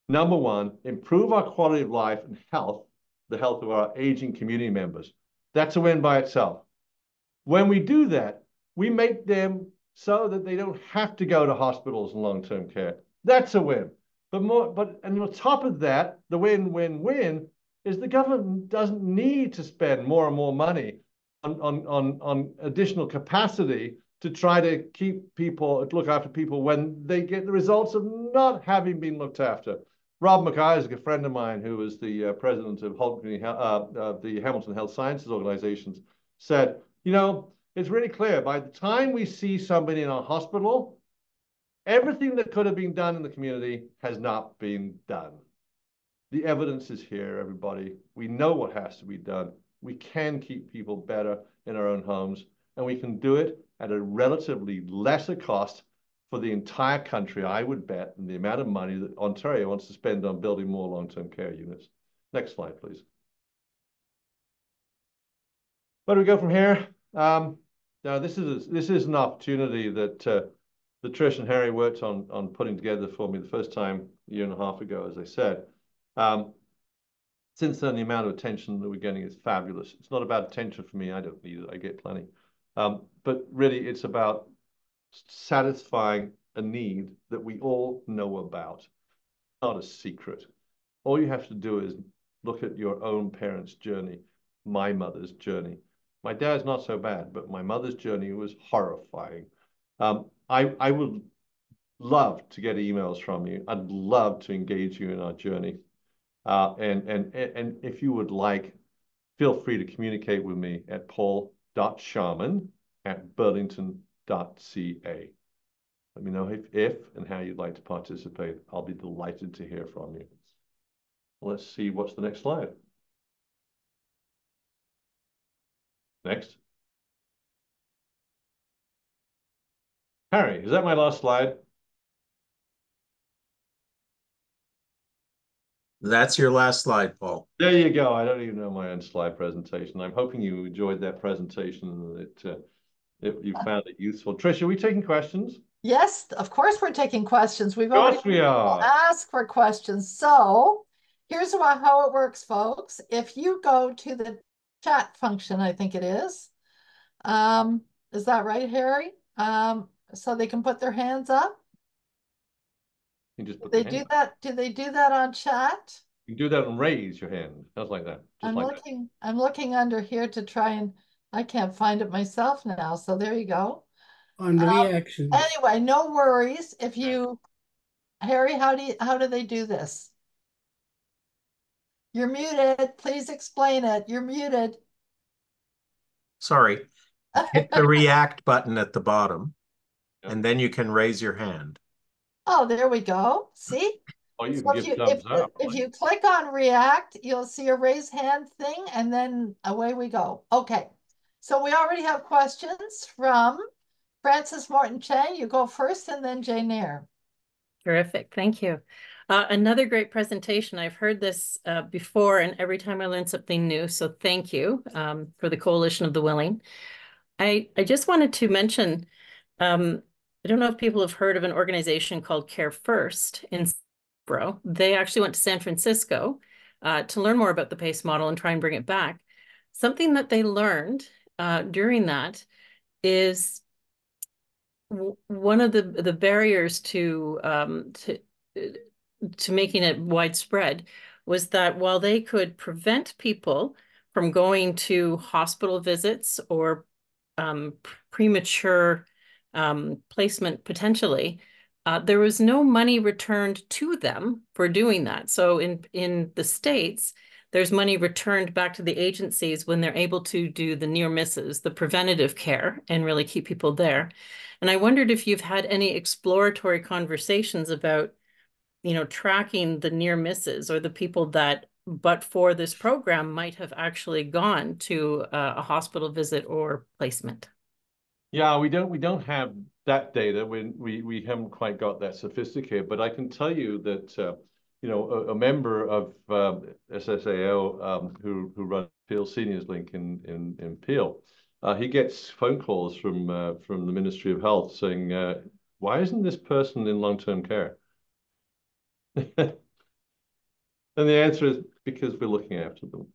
Number one, improve our quality of life and health, the health of our aging community members. That's a win by itself. When we do that, we make them so that they don't have to go to hospitals and long-term care. That's a win. And on top of that, the win-win-win is the government doesn't need to spend more and more money on additional capacity to try to look after people when they get the results of not having been looked after. Rob McIsaac, a friend of mine who was the president of the Hamilton Health Sciences Organizations, said, you know, it's really clear by the time we see somebody in a hospital, everything that could have been done in the community has not been done. The evidence is here, everybody. We know what has to be done. We can keep people better in our own homes, and we can do it at a relatively lesser cost for the entire country, I would bet, and the amount of money that Ontario wants to spend on building more long-term care units. Next slide, please. Where do we go from here? Now, this is an opportunity that Trish and Harry worked on putting together for me the first time a year and a half ago, as I said. Since then, the amount of attention that we're getting is fabulous. It's not about attention for me. I don't need it. I get plenty. But really, it's about satisfying a need that we all know about. Not a secret. All you have to do is look at your own parents' journey, my mother's journey. My dad's not so bad, but my mother's journey was horrifying. I would love to get emails from you. I'd love to engage you in our journey. And if you would like, feel free to communicate with me at paul.sharman@burlington.ca. Let me know if and how you'd like to participate. I'll be delighted to hear from you. Let's see what's the next slide. Next. Harry, is that my last slide? That's your last slide, Paul. There you go. I don't even know my own slide presentation. I'm hoping you enjoyed that presentation and that you found it useful. Trish, are we taking questions? Yes, of course we're taking questions. We've Of already course we are. asked for questions. So here's how it works, folks. If you go to the chat function, I think it is that right, Harry? So they can put their hands up. You just put They your do hand up. that. Do they do that on chat? You can do that and raise your hand. Just like that. Just like that. I'm looking under here to try and I can't find it myself now. So there you go. On reaction. Anyway, no worries. Harry, how do they do this? You're muted. Please explain it. You're muted. Sorry. Hit the react button at the bottom, Yeah. and then you can raise your hand. Oh, there we go. See? Or you So can give thumbs up, if right? you click on React, you'll see a raise hand thing, and then away we go. Okay. So we already have questions from Francis Morton Chang. You go first, and then Jane Eyre. Terrific. Thank you. Another great presentation. I've heard this before, and every time I learn something new. So thank you for the Coalition of the Willing. I just wanted to mention, I don't know if people have heard of an organization called Care First in Bro. They actually went to San Francisco to learn more about the PACE model and try and bring it back. Something that they learned during that is one of the barriers to making it widespread was that while they could prevent people from going to hospital visits or premature placement potentially, there was no money returned to them for doing that. So in the States, there's money returned back to the agencies when they're able to do the near misses, the preventative care, and really keep people there. And I wondered if you've had any exploratory conversations about, tracking the near misses or the people that, but for this program, might have actually gone to a hospital visit or placement. Yeah, we don't have that data when we haven't quite got that sophisticated. But I can tell you that a member of SSAO who runs Peel Seniors Link in Peel, he gets phone calls from the Ministry of Health saying, "Why isn't this person in long-term care?" And the answer is because we're looking after them.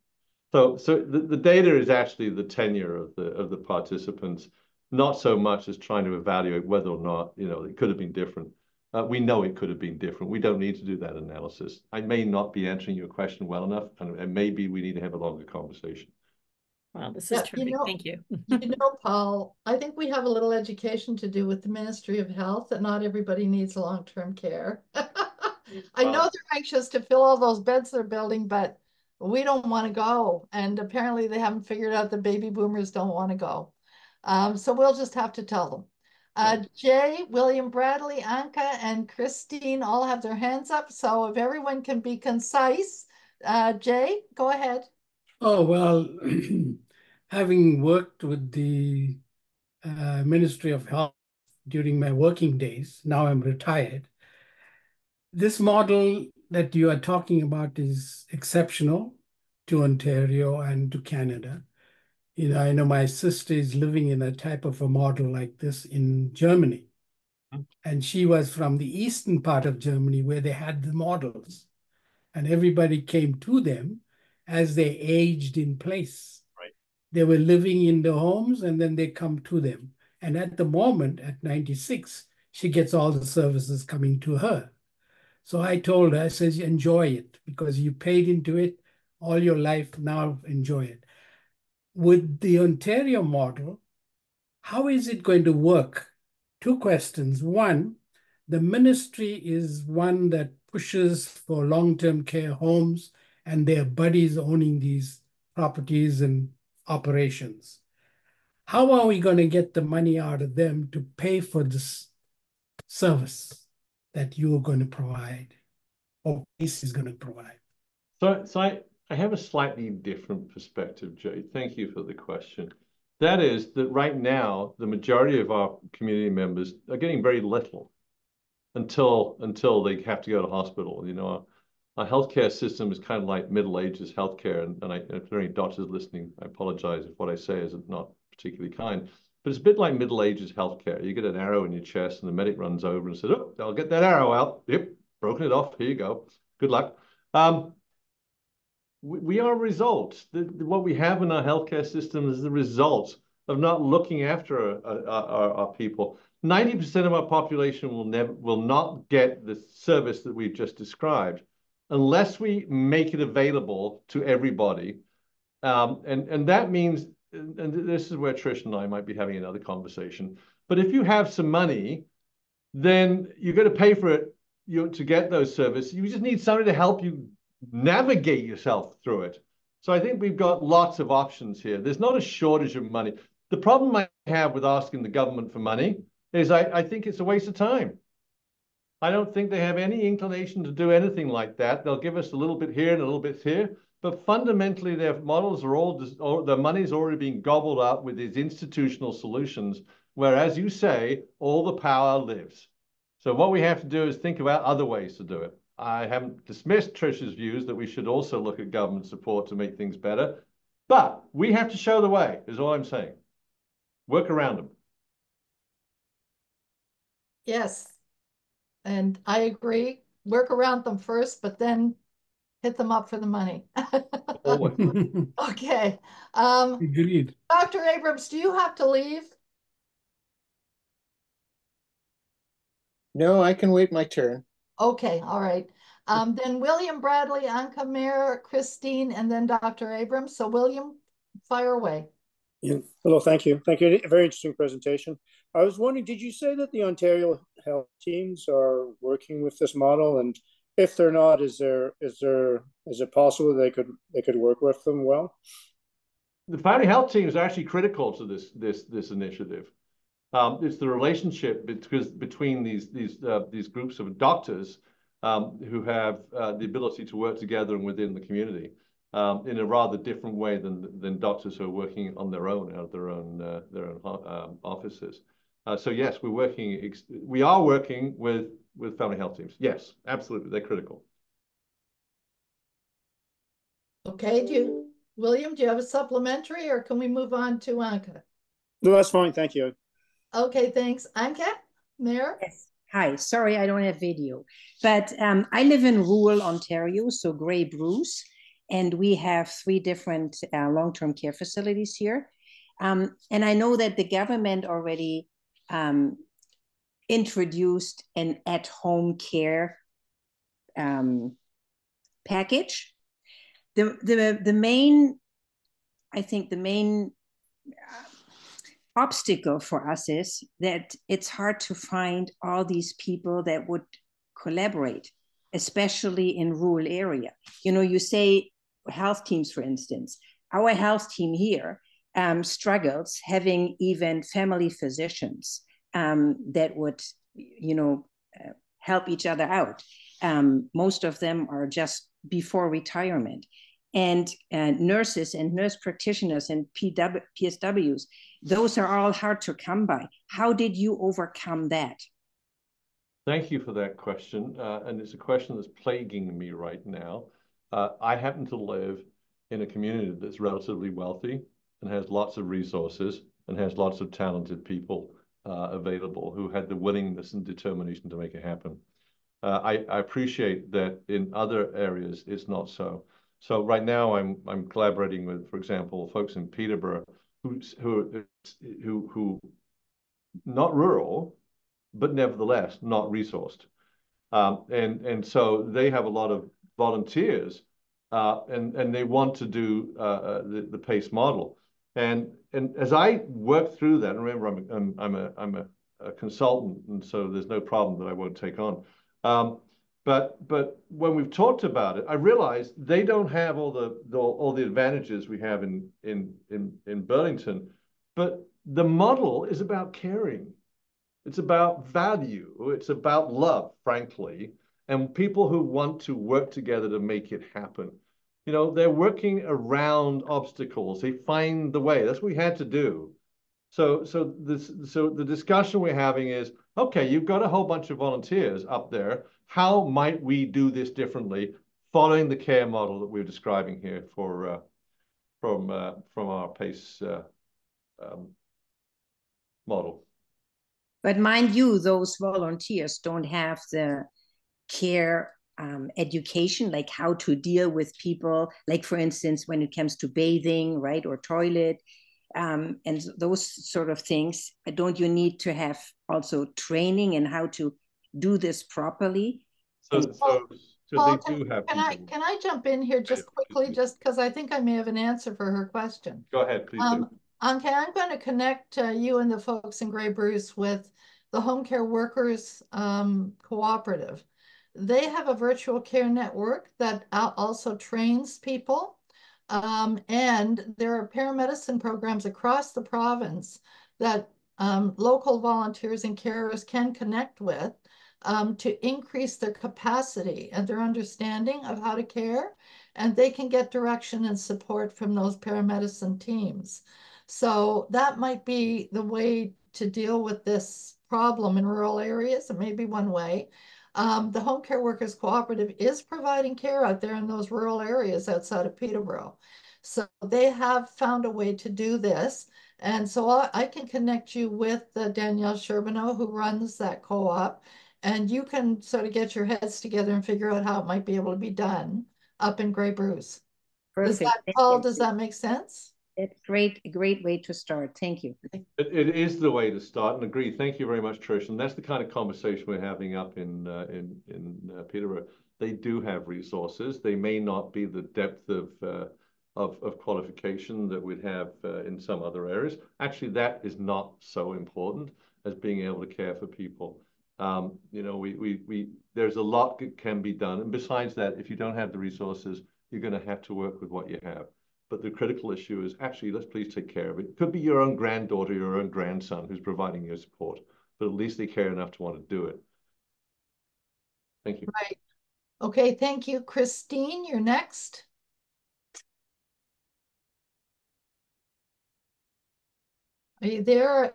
So the data is actually the tenure of the participants, not so much as trying to evaluate whether or not it could have been different. We know it could have been different. We don't need to do that analysis. I may not be answering your question well enough, and maybe we need to have a longer conversation. Wow, this is terrific. Thank you. Paul, I think we have a little education to do with the Ministry of Health that not everybody needs long-term care. I know they're anxious to fill all those beds they're building, but we don't want to go. And apparently they haven't figured out the baby boomers don't want to go. So we'll just have to tell them. Jay, William Bradley, Anka, and Christine all have their hands up. So if everyone can be concise, Jay, go ahead. Oh, well, having worked with the Ministry of Health during my working days, now I'm retired. This model that you are talking about is exceptional to Ontario and to Canada. I know my sister is living in a type of a model like this in Germany. And she was from the eastern part of Germany where they had the models. And everybody came to them as they aged in place. Right. They were living in the homes and then they come to them. And at the moment, at 96, she gets all the services coming to her. So I told her, I says, enjoy it because you paid into it all your life. Now enjoy it. With the Ontario model, how is it going to work? Two questions. One, the ministry is one that pushes for long-term care homes and their buddies owning these properties and operations. How are we going to get the money out of them to pay for this service that you are going to provide or PACE is going to provide? So I have a slightly different perspective, Jay. Thank you for the question. That is that right now, the majority of our community members are getting very little until they have to go to hospital. Our healthcare system is kind of like Middle Ages healthcare. And if there are any doctors listening, I apologize if what I say is not particularly kind. But it's a bit like Middle Ages healthcare. You get an arrow in your chest and the medic runs over and says, "Oh, I'll get that arrow out. Yep, broken it off. Here you go. Good luck." We are a result. What we have in our healthcare system is the result of not looking after our people. 90% of our population will not get the service that we've just described unless we make it available to everybody. And that means, and this is where Trish and I might be having another conversation, but if you have some money, then you're going to pay for it to get those services. You just need somebody to help you navigate yourself through it. So I think we've got lots of options here. There's not a shortage of money. The problem I have with asking the government for money is I think it's a waste of time. I don't think they have any inclination to do anything like that. They'll give us a little bit here and a little bit here, but fundamentally their models are all, their money's already being gobbled up with these institutional solutions, where, as you say, all the power lives. So what we have to do is think about other ways to do it. I haven't dismissed Trish's views that we should also look at government support to make things better, but we have to show the way, is all I'm saying. Work around them. Yes. And I agree. Work around them first, but then hit them up for the money. Always. Okay. Agreed. Dr. Abrams, do you have to leave? No, I can wait my turn. Okay, all right. Then William, Bradley, Anka, Mayor, Christine, and then Dr. Abrams. So William, fire away. Yeah. Hello, thank you. Thank you. A very interesting presentation. I was wondering, did you say that the Ontario health teams are working with this model? And if they're not, is it possible they could work with them well? The family health teams are actually critical to this initiative. It's the relationship between these groups of doctors who have the ability to work together and within the community in a rather different way than doctors who are working on their own out of their own offices. So yes, we are working with family health teams. Yes, absolutely, they're critical. Okay, William, do you have a supplementary, or can we move on to Anka? No, that's fine. Thank you. Okay, thanks. Anka, Mayor? Yes. Hi, sorry, I don't have video, but I live in rural Ontario, so Grey Bruce, and we have 3 different long-term care facilities here. And I know that the government already introduced an at-home care package. The main obstacle for us is that it's hard to find all these people that would collaborate, especially in rural area. You know, you say health teams, for instance. Our health team here struggles having even family physicians that would, help each other out. Most of them are just before retirement. And nurses and nurse practitioners and PSWs, those are all hard to come by. How did you overcome that? Thank you for that question. And it's a question that's plaguing me right now. I happen to live in a community that's relatively wealthy and has lots of resources and has lots of talented people available who had the willingness and determination to make it happen. I appreciate that in other areas it's not so. So right now I'm collaborating with, for example, folks in Peterborough who not rural, but nevertheless not resourced, and so they have a lot of volunteers, and they want to do the PACE model, and as I work through that, and remember I'm a consultant, and so there's no problem that I won't take on. But when we've talked about it, I realized they don't have all the advantages we have in Burlington, but the model is about caring. It's about value. It's about love, frankly, and people who want to work together to make it happen. You know, they're working around obstacles. They find the way. That's what we had to do. So the discussion we're having is, okay, you've got a whole bunch of volunteers up there. How might we do this differently, following the care model that we're describing here from our PACE model? But mind you, those volunteers don't have the care education, like how to deal with people, like for instance, when it comes to bathing, right, or toilet, and those sort of things. Don't you need to have also training in how to do this properly? So Paul, they do have. Can I jump in here just quickly, just because I think I may have an answer for her question. Go ahead, please do. Anka, I'm going to connect you and the folks in Grey Bruce with the Home Care Workers Cooperative. They have a virtual care network that also trains people. And there are paramedicine programs across the province that local volunteers and carers can connect with to increase their capacity and their understanding of how to care. And they can get direction and support from those paramedicine teams. So that might be the way to deal with this problem in rural areas. It may be one way. The Home Care Workers Cooperative is providing care out there in those rural areas outside of Peterborough. So they have found a way to do this. And so I can connect you with Danielle Sherbino, who runs that co-op, and you can sort of get your heads together and figure out how it might be able to be done up in Grey Bruce. Perfect. Paul, does that make sense? It's great, a great way to start. Thank you. It is the way to start, and agree. Thank you very much, Trish. And that's the kind of conversation we're having up in Peterborough. They do have resources. They may not be the depth of qualification that we'd have in some other areas. Actually, that is not so important as being able to care for people. You know, there's a lot that can be done. And besides that, if you don't have the resources, you're going to have to work with what you have. But the critical issue is actually, let's please take care of it. It could be your own granddaughter, your own grandson who's providing you support, but at least they care enough to want to do it. Thank you. Right. Okay, thank you. Christine, you're next. Are you there?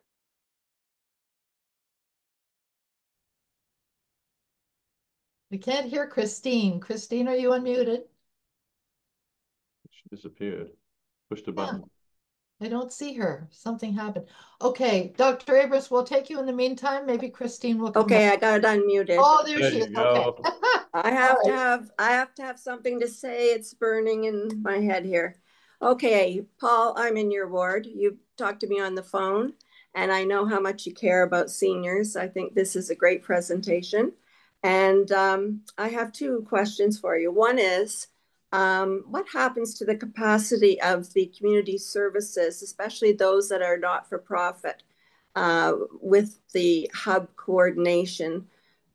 We can't hear Christine. Christine, are you unmuted? She disappeared. Pushed a button. I don't see her. Something happened. Okay, Dr. Abrams, we'll take you in the meantime. Maybe Christine will come Okay, back. I got it unmuted. Oh, there There she you is. go. Okay. I have to have something to say. It's burning in my head here. Okay, Paul, I'm in your ward. You talked to me on the phone, and I know how much you care about seniors. I think this is a great presentation. And I have two questions for you. One is, what happens to the capacity of the community services, especially those that are not for profit, with the hub coordination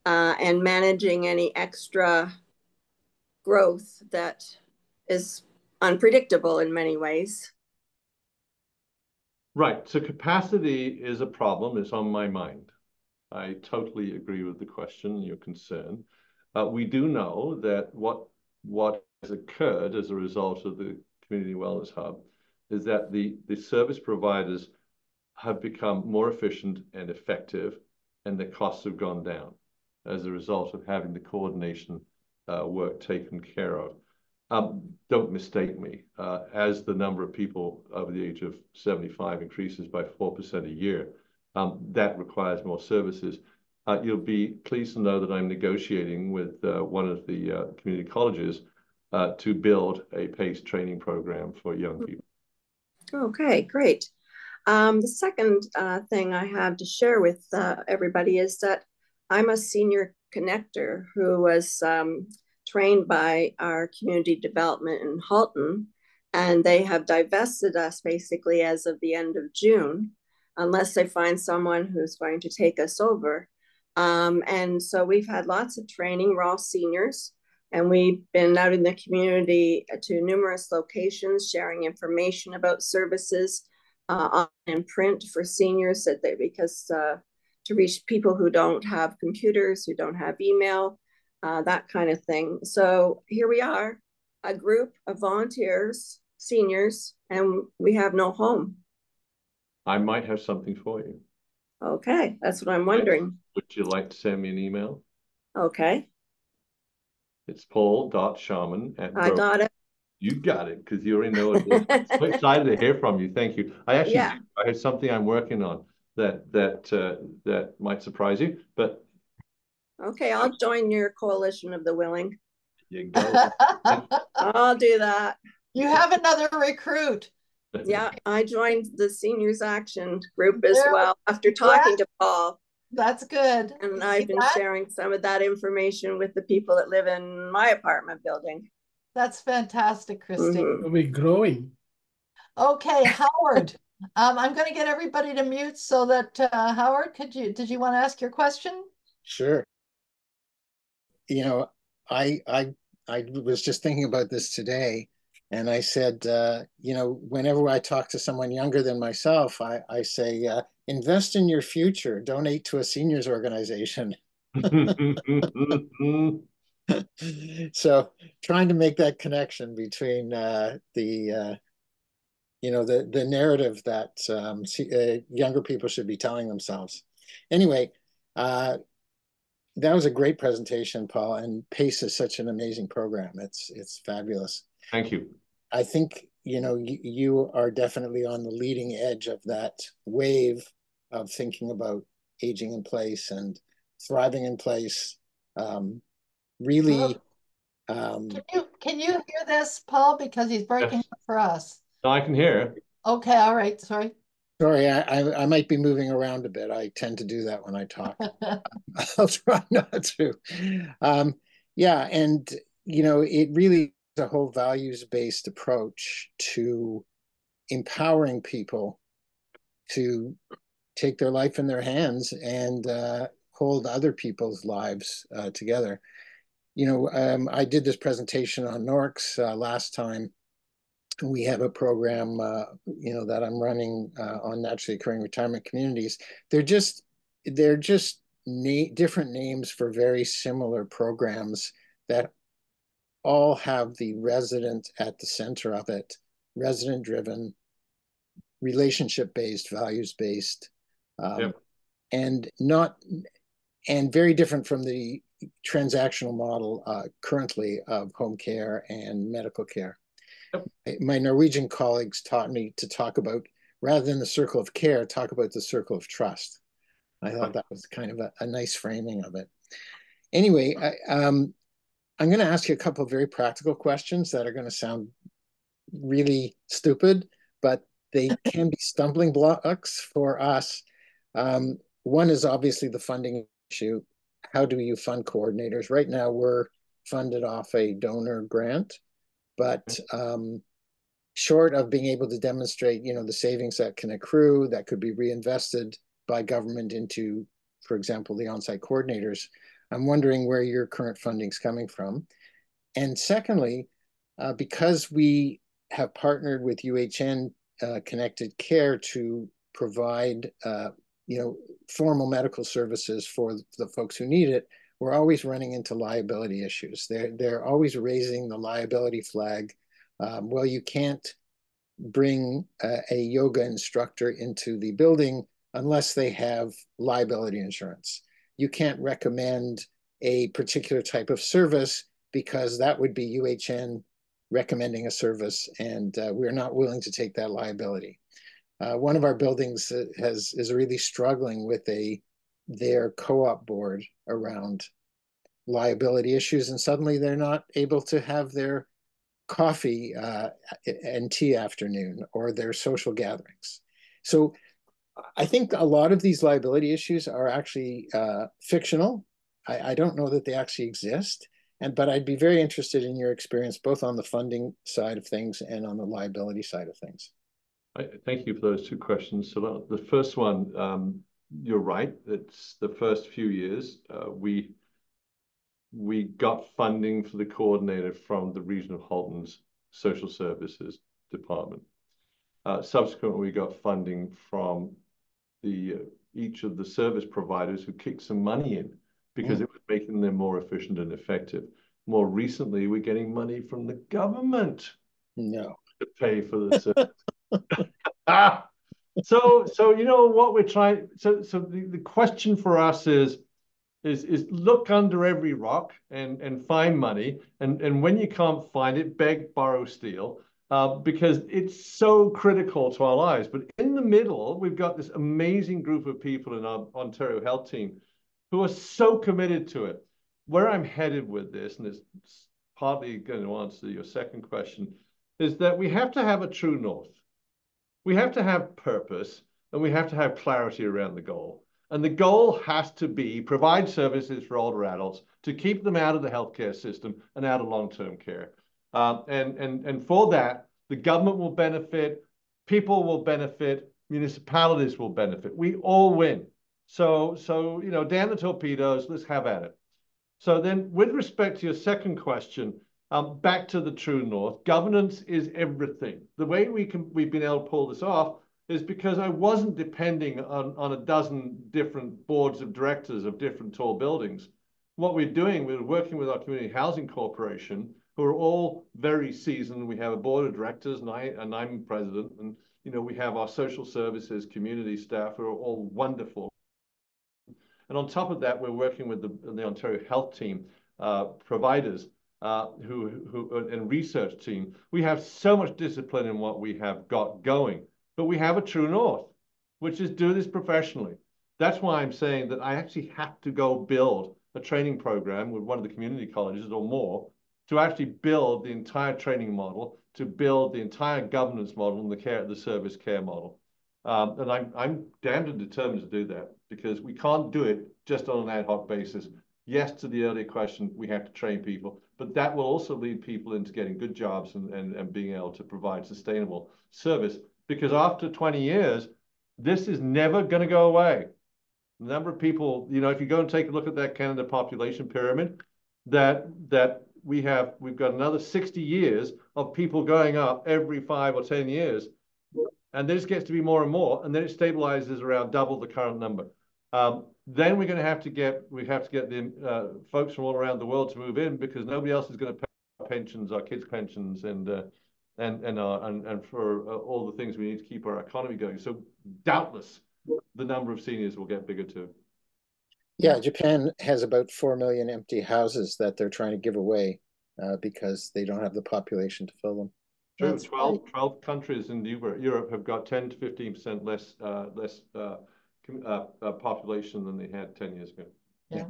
and managing any extra growth that is unpredictable in many ways? Right. So capacity is a problem. It's on my mind. I totally agree with the question, your concern. We do know that what has occurred as a result of the Community Wellness Hub is that the service providers have become more efficient and effective, and the costs have gone down as a result of having the coordination work taken care of. Don't mistake me. As the number of people over the age of 75 increases by 4% a year, that requires more services. You'll be pleased to know that I'm negotiating with one of the community colleges to build a PACE training program for young people. Okay, great. The second thing I have to share with everybody is that I'm a senior connector who was trained by our community development in Halton, and they have divested us basically as of the end of June, unless they find someone who's going to take us over. And so we've had lots of training. We're all seniors, and we've been out in the community to numerous locations, sharing information about services in print for seniors because to reach people who don't have computers, who don't have email, that kind of thing. So here we are, a group of volunteers, seniors, and we have no home. I might have something for you. Okay, that's what I'm wondering. Would you like to send me an email? Okay. It's paul.sharman at I got it. You got it, because you already know it. I'm so excited to hear from you. Thank you. I have something I'm working on that might surprise you, but okay, I'll join your coalition of the willing. You go. I'll do that. You have another recruit. Yeah, I joined the Seniors Action group as well after talking to Paul. That's good. And I've been sharing some of that information with the people that live in my apartment building. That's fantastic, Christine. We're growing. Okay, Howard. I'm going to get everybody to mute so that Howard, did you want to ask your question? Sure. you know, I was just thinking about this today, and I said, you know, whenever I talk to someone younger than myself, I say, invest in your future, donate to a seniors organization. So trying to make that connection between you know, the narrative that younger people should be telling themselves. Anyway, that was a great presentation, Paul, and PACE is such an amazing program. It's fabulous. Thank you. I think, you know, you are definitely on the leading edge of that wave of thinking about aging in place and thriving in place. Really, can you hear this, Paul? Because he's breaking Yes. up for us. No, I can hear. Okay, all right, sorry. sorry, I might be moving around a bit. I tend to do that when I talk. I'll try not to. Yeah, and you know, it really is a whole values-based approach to empowering people to take their life in their hands and hold other people's lives together. You know, I did this presentation on NORCs last time. We have a program, you know, that I'm running on naturally occurring retirement communities. They're just different names for very similar programs that all have the resident at the center of it, resident driven, relationship based, values based, Yep. and not and very different from the transactional model currently of home care and medical care. Yep. My Norwegian colleagues taught me to talk about, rather than the circle of care, talk about the circle of trust. I thought that was kind of a nice framing of it. Anyway, I'm going to ask you a couple of very practical questions that are going to sound really stupid, but they can be stumbling blocks for us. One is obviously the funding issue. How do you fund coordinators? Right now, we're funded off a donor grant, but short of being able to demonstrate, you know, the savings that can accrue that could be reinvested by government into, for example, the on-site coordinators, I'm wondering where your current funding is coming from. And secondly, because we have partnered with UHN Connected Care to provide, you know, formal medical services for the folks who need it, we're always running into liability issues. They're always raising the liability flag. Well, you can't bring a yoga instructor into the building unless they have liability insurance. You can't recommend a particular type of service because that would be UHN recommending a service, and we're not willing to take that liability. One of our buildings is really struggling with their co-op board around liability issues, and suddenly they're not able to have their coffee and tea afternoon or their social gatherings. So I think a lot of these liability issues are actually fictional. I don't know that they actually exist, but I'd be very interested in your experience both on the funding side of things and on the liability side of things. Thank you for those two questions. So the first one, you're right. It's the first few years we got funding for the coordinator from the Region of Halton's Social Services Department. Subsequently, we got funding from each of the service providers who kicked some money in because it was making them more efficient and effective. More recently, we're getting money from the government to pay for the service. So you know what we're trying. So the question for us is look under every rock and find money, and when you can't find it, beg, borrow, steal, because it's so critical to our lives. But in the middle, we've got this amazing group of people in our Ontario Health team who are so committed to it. Where I'm headed with this, and it's partly going to answer your second question, is that we have to have a true north. We have to have purpose, and we have to have clarity around the goal. And the goal has to be provide services for older adults to keep them out of the healthcare system and out of long-term care. And for that, the government will benefit, people will benefit, municipalities will benefit. We all win. So you know, damn the torpedoes, let's have at it. So then with respect to your second question, back to the true north, governance is everything. The way we've been able to pull this off is because I wasn't depending on a dozen different boards of directors of different tall buildings. What we're doing, we're working with our Community Housing Corporation, who are all very seasoned. We have a board of directors, and I'm president, and we have our social services, community staff who are all wonderful. And on top of that, we're working with the Ontario Health Team, providers, and research team. We have so much discipline in what we have got going, but we have a true north, which is do this professionally. That's why I'm saying that I actually have to go build a training program with one of the community colleges or more to actually build the entire training model, to build the entire governance model and the service care model. And I'm damned and determined to do that, because we can't do it just on an ad hoc basis. Yes, to the earlier question, we have to train people, but that will also lead people into getting good jobs and being able to provide sustainable service. Because after 20 years, this is never going to go away. The number of people, if you go and take a look at that Canada population pyramid, that we've got another 60 years of people going up every 5 or 10 years. And then it gets to be more and more, and then it stabilizes around double the current number. Then we're going to have to get the folks from all around the world to move in, because nobody else is going to pay our pensions, our kids' pensions, and for all the things we need to keep our economy going. So doubtless, the number of seniors will get bigger too. Yeah, Japan has about 4 million empty houses that they're trying to give away because they don't have the population to fill them. True. 12 countries in Europe have got 10 to 15% less population than they had 10 years ago. Yeah.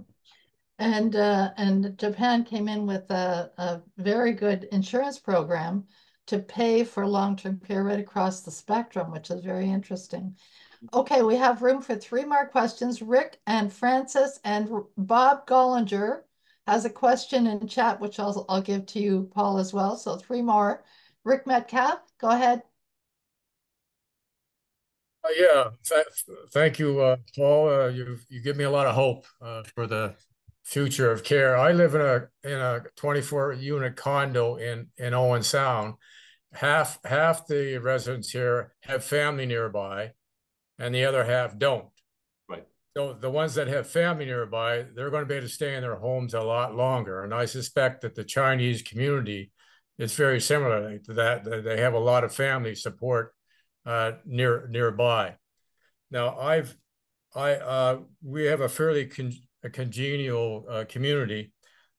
And Japan came in with a very good insurance program to pay for long-term care right across the spectrum, which is very interesting. Okay, we have room for 3 more questions. Rick and Francis and Bob Gollinger has a question in chat, which I'll give to you, Paul, as well. So 3 more. Rick Metcalf, go ahead. Yeah, thank you, Paul. You give me a lot of hope for the future of care. I live in a 24-unit condo in Owen Sound. Half the residents here have family nearby, and the other half don't. Right. So the ones that have family nearby, they're going to be able to stay in their homes a lot longer. And I suspect that the Chinese community is very similar to that. They have a lot of family support nearby. Now, we have a fairly congenial community,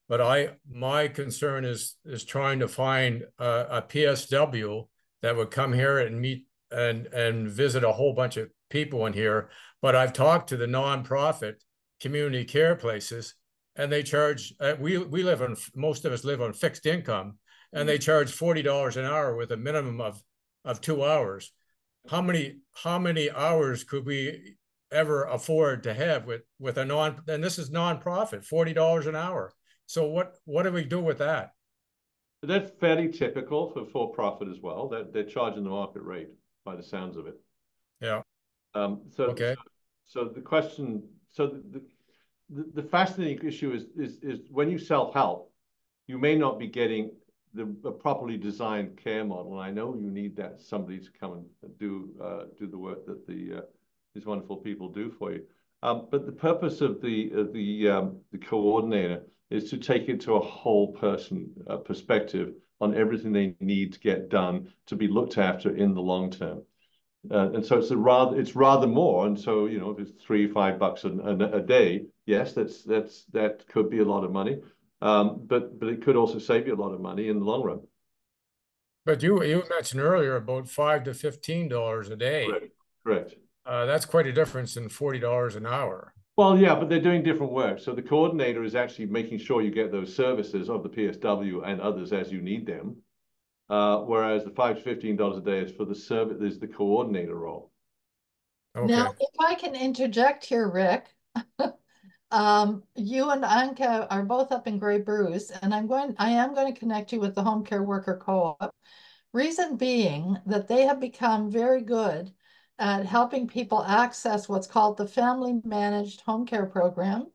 but my concern is trying to find a PSW that would come here and meet and visit a whole bunch of people in here. But I've talked to the nonprofit community care places, and they charge. Most of us live on fixed income, and they charge $40 an hour with a minimum of 2 hours. How many hours could we ever afford to have with a and this is nonprofit, $40 an hour. So what do we do with that? That's fairly typical for profit as well. They're charging the market rate by the sounds of it. Yeah. Okay. So the question, the fascinating issue is when you self-help, you may not be getting a properly designed care model. And I know you need somebody to come and do the work that these wonderful people do for you. But the purpose of the coordinator is to take it to a whole person perspective on everything they need to get done to be looked after in the long term. And so it's rather more. And so, if it's $3-5 a day, yes, that could be a lot of money. But it could also save you a lot of money in the long run. But you mentioned earlier about $5 to $15 a day. Correct. That's quite a difference in $40 an hour. Well, yeah, but they're doing different work. So the coordinator is actually making sure you get those services of the PSW and others as you need them. Whereas the $5 to $15 a day is for the service, is the coordinator role. Okay. Now, if I can interject here, Rick, you and Anka are both up in Grey Bruce, and I am going to connect you with the Home Care Worker Co-op. Reason being that they have become very good at helping people access what's called the Family Managed Home Care Program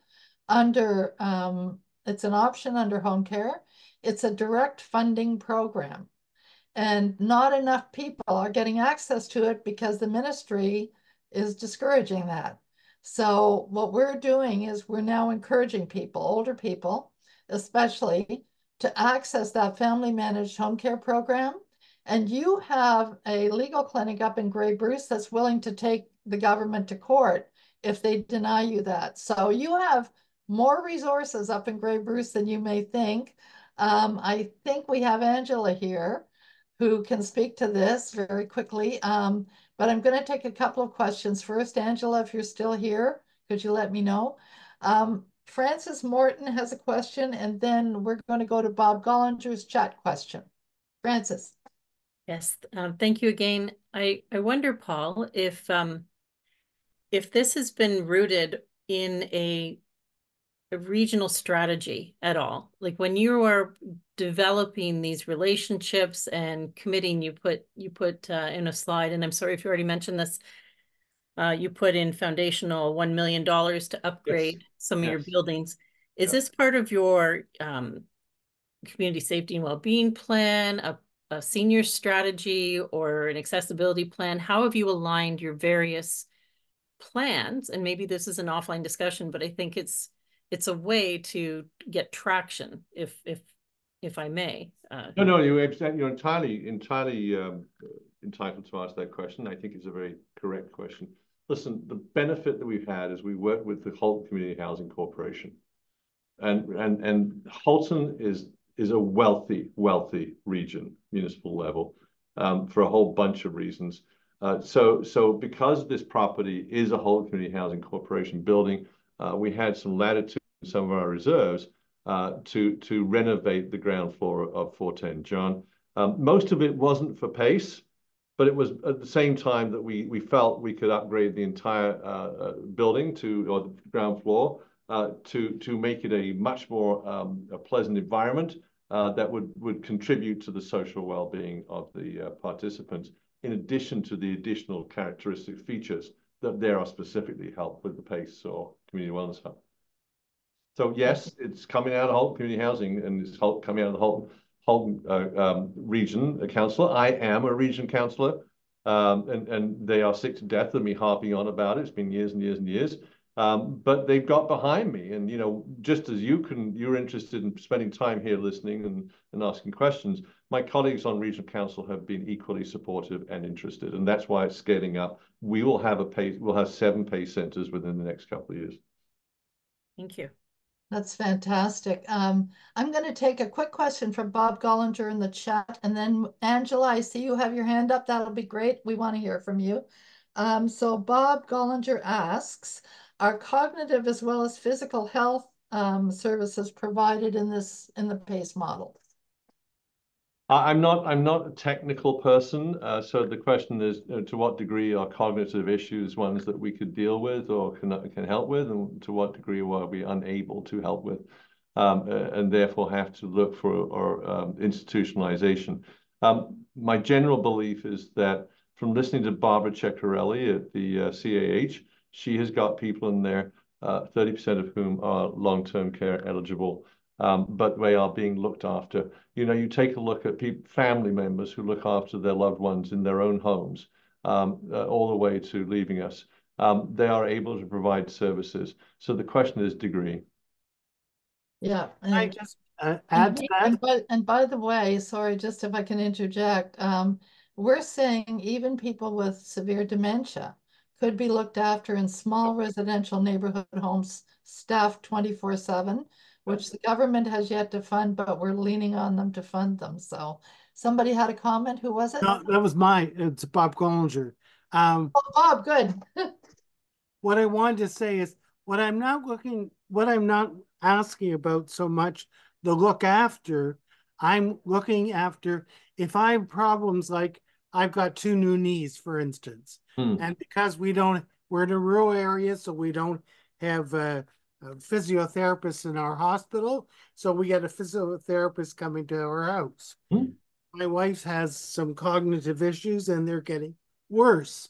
under It's an option under home care. It's a direct funding program. And not enough people are getting access to it because the ministry is discouraging that. So what we're doing is we're now encouraging people, older people especially, to access that family managed home care program. And you have a legal clinic up in Grey Bruce that's willing to take the government to court if they deny you that. So you have more resources up in Grey Bruce than you may think. I think we have Angela here who can speak to this very quickly. But I'm going to take a couple of questions first. Angela, if you're still here, could you let me know? Francis Morton has a question, and then we're going to go to Bob Gollinger's chat question. Francis. Yes, thank you again. I wonder, Paul, if this has been rooted in a regional strategy at all. Like when you are developing these relationships and committing, you put in a slide, and I'm sorry if you already mentioned this, you put in foundational $1 million to upgrade some of your buildings. Is this part of your community safety and well-being plan, a senior strategy, or an accessibility plan? How have you aligned your various plans? And maybe this is an offline discussion, but I think it's a way to get traction, if I may. No, you're entirely entitled to ask that question. I think it's a very correct question. Listen, the benefit that we've had is we work with the Halton Community Housing Corporation, and Halton is a wealthy region, municipal level, for a whole bunch of reasons. So because this property is a Halton Community Housing Corporation building, we had some latitude in some of our reserves to renovate the ground floor of 410 John. Most of it wasn't for pace, but it was at the same time that we felt we could upgrade the entire building or the ground floor to make it a much more a pleasant environment that would contribute to the social well-being of the participants, in addition to the additional characteristic features that there are specifically helped with the PACE or Community Wellness Hub. So yes, it's coming out of Halton Community Housing, and it's coming out of the Halton region councillor. I am a region councillor, and they are sick to death of me harping on about it. It's been years and years and years. But they've got behind me, and just as you're interested in spending time here listening and asking questions, my colleagues on regional council have been equally supportive and interested, and that's why it's scaling up. We will have we'll have 7 PACE centres within the next couple of years. Thank you. That's fantastic. I'm going to take a quick question from Bob Gollinger in the chat, and then Angela, I see you have your hand up. That'll be great. We want to hear from you. So Bob Gollinger asks, are cognitive as well as physical health services provided in the PACE model? I'm not a technical person, so the question is, to what degree are cognitive issues ones that we could deal with or can help with, and to what degree are we unable to help with, and therefore have to look for institutionalization. My general belief is that from listening to Barbara Ceccarelli at the CAH, she has got people in there, 30% of whom are long-term care eligible, but they are being looked after. You take a look at family members who look after their loved ones in their own homes, all the way to leaving us. They are able to provide services. So the question is degree. Yeah. I just add to that. And by the way, sorry, just if I can interject, we're saying even people with severe dementia could be looked after in small residential neighborhood homes staffed 24/7, which the government has yet to fund, but we're leaning on them to fund them. So somebody had a comment. Who was it? No, that was it's Bob Gollinger. Oh, Bob, good. What I wanted to say is what I'm not asking about so much the look after. I'm looking after if I have problems like I've got 2 new knees, for instance, and because we're in a rural area, so we don't have a physiotherapist in our hospital, so we get a physiotherapist coming to our house. My wife has some cognitive issues and they're getting worse.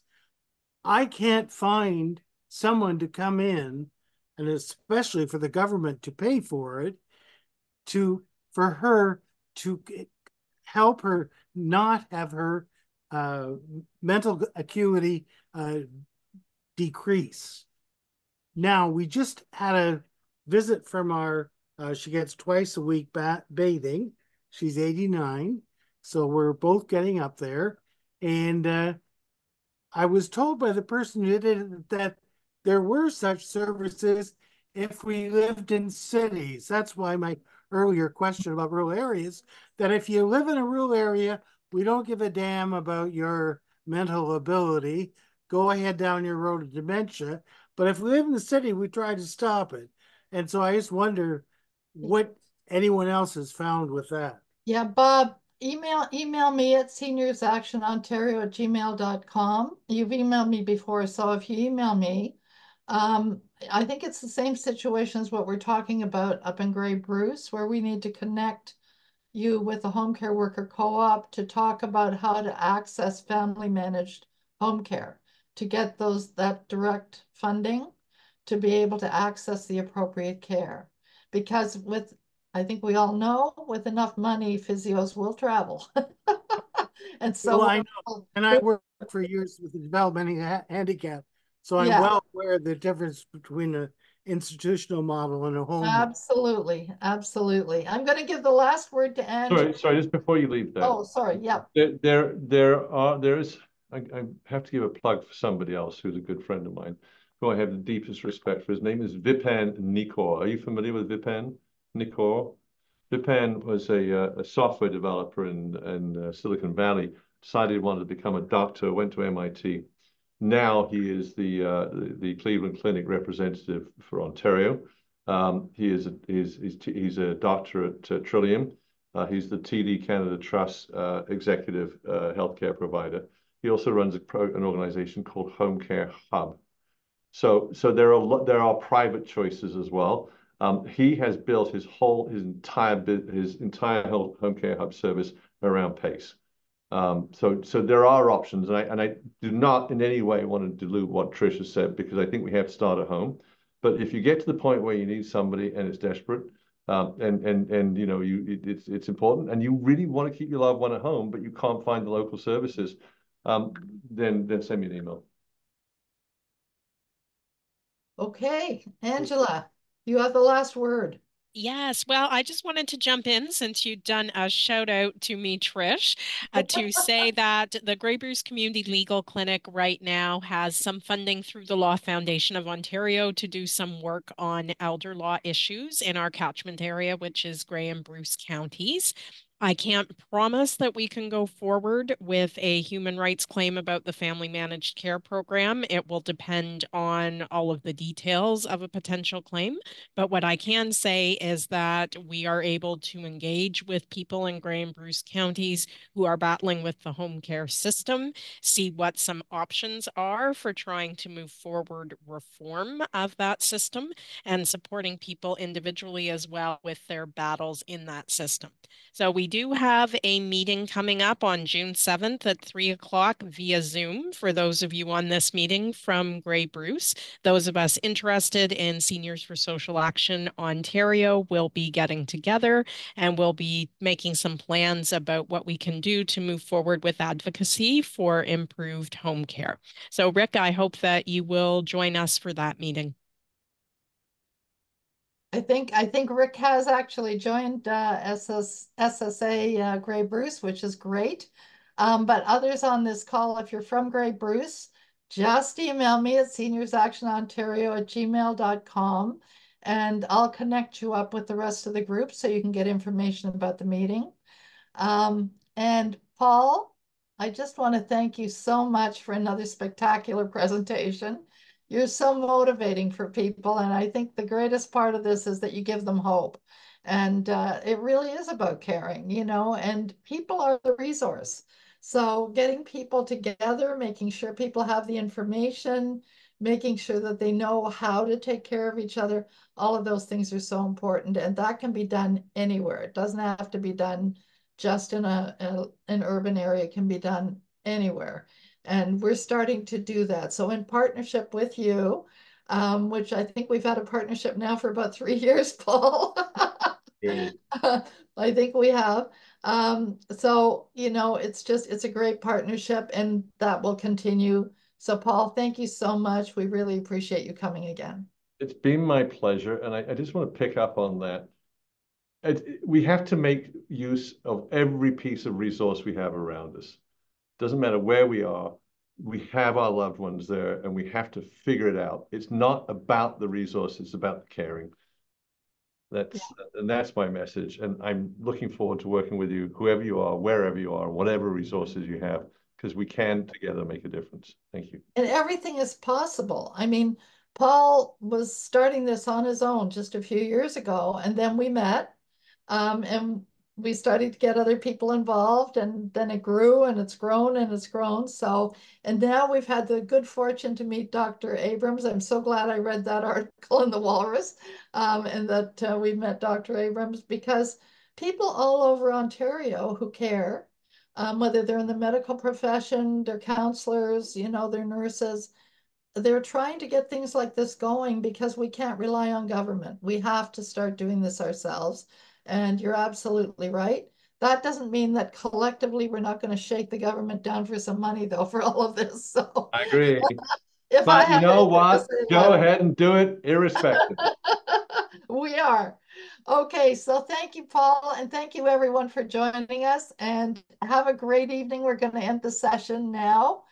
I can't find someone to come in, and especially for the government to pay for it, for her to help her not have her mental acuity decrease. Now, we just had a visit from our, she gets twice a week bathing. She's 89, so we're both getting up there. And I was told by the person who did it that there were such services if we lived in cities. That's why my earlier question about rural areas, that if you live in a rural area, we don't give a damn about your mental ability. Go ahead down your road of dementia. But if we live in the city, we try to stop it. And so I just wonder what anyone else has found with that. Yeah, Bob, email me at seniorsactionontario@gmail.com. You've emailed me before, so if you email me, I think it's the same situation as what we're talking about up in Grey Bruce, where we need to connect you with the home care worker co-op to talk about how to access family managed home care, to get that direct funding to be able to access the appropriate care. Because I think we all know, with enough money, physios will travel. And so, well, I know, and I worked for years with the developmental handicap, so I'm well aware of the difference between an institutional model and a home absolutely, model. Absolutely. I'm going to give the last word to Andrew. Sorry, just before you leave that. Oh, sorry. Yeah. I have to give a plug for somebody else who's a good friend of mine, who I have the deepest respect for. His name is Vipan Nikor. Are you familiar with Vipan Nikor? Vipan was a software developer in Silicon Valley, decided he wanted to become a doctor, went to MIT. Now he is the Cleveland Clinic representative for Ontario. He's a doctor at Trillium. He's the TD Canada Trust executive healthcare provider. He also runs an organization called Home Care Hub. So there are private choices as well. He has built his entire home care hub service around PACE. So there are options, and I do not in any way want to dilute what Tricia said, because I think we have to start at home. But if you get to the point where you need somebody and it's desperate, and you know it's important, and you really want to keep your loved one at home, but you can't find the local services, then send me an email. Okay, Angela, you have the last word. Yes, well, I just wanted to jump in, since you'd done a shout out to me, Trish, to say that the Grey Bruce Community Legal Clinic right now has some funding through the Law Foundation of Ontario to do some work on elder law issues in our catchment area, which is Grey and Bruce counties. I can't promise that we can go forward with a human rights claim about the family managed care program. It will depend on all of the details of a potential claim. But what I can say is that we are able to engage with people in Grey and Bruce counties who are battling with the home care system, see what some options are for trying to move forward reform of that system, and supporting people individually as well with their battles in that system. So we do have a meeting coming up on June 7th at 3 o'clock via Zoom for those of you on this meeting from Grey Bruce. Those of us interested in Seniors for Social Action Ontario will be getting together, and we'll be making some plans about what we can do to move forward with advocacy for improved home care. So Rick, I hope that you will join us for that meeting. I think Rick has actually joined SSA Grey Bruce, which is great. But others on this call, if you're from Grey Bruce, just email me at seniorsactionontario@gmail.com, and I'll connect you up with the rest of the group so you can get information about the meeting. And Paul, I just want to thank you so much for another spectacular presentation. You're so motivating for people, and I think the greatest part of this is that you give them hope. And it really is about caring, you know, and people are the resource. So getting people together, making sure people have the information, making sure that they know how to take care of each other, all of those things are so important. And that can be done anywhere. It doesn't have to be done just in an urban area. It can be done anywhere. And we're starting to do that. So in partnership with you, which I think we've had a partnership now for about 3 years, Paul. I think we have. So, it's a great partnership and that will continue. So Paul, thank you so much. We really appreciate you coming again. It's been my pleasure. And I just want to pick up on that. We have to make use of every piece of resource we have around us. Doesn't matter where we are, we have our loved ones there and we have to figure it out. It's not about the resources, it's about the caring. That's my message. And I'm looking forward to working with you, whoever you are, wherever you are, whatever resources you have, because we can together make a difference. Thank you. And everything is possible. I mean, Paul was starting this on his own just a few years ago, and then we met, and we started to get other people involved, and then it grew and it's grown and it's grown. So, and now we've had the good fortune to meet Dr. Abrams. I'm so glad I read that article in the Walrus, and that we met Dr. Abrams, because people all over Ontario who care, whether they're in the medical profession, they're counselors, they're nurses, they're trying to get things like this going because we can't rely on government. We have to start doing this ourselves. And you're absolutely right. That doesn't mean that collectively we're not going to shake the government down for some money, though, for all of this. So I agree. if I But you have know anything to what? say Go about it, ahead and do it irrespective. we are. Okay, so thank you, Paul, and thank you everyone for joining us, and have a great evening. We're going to end the session now.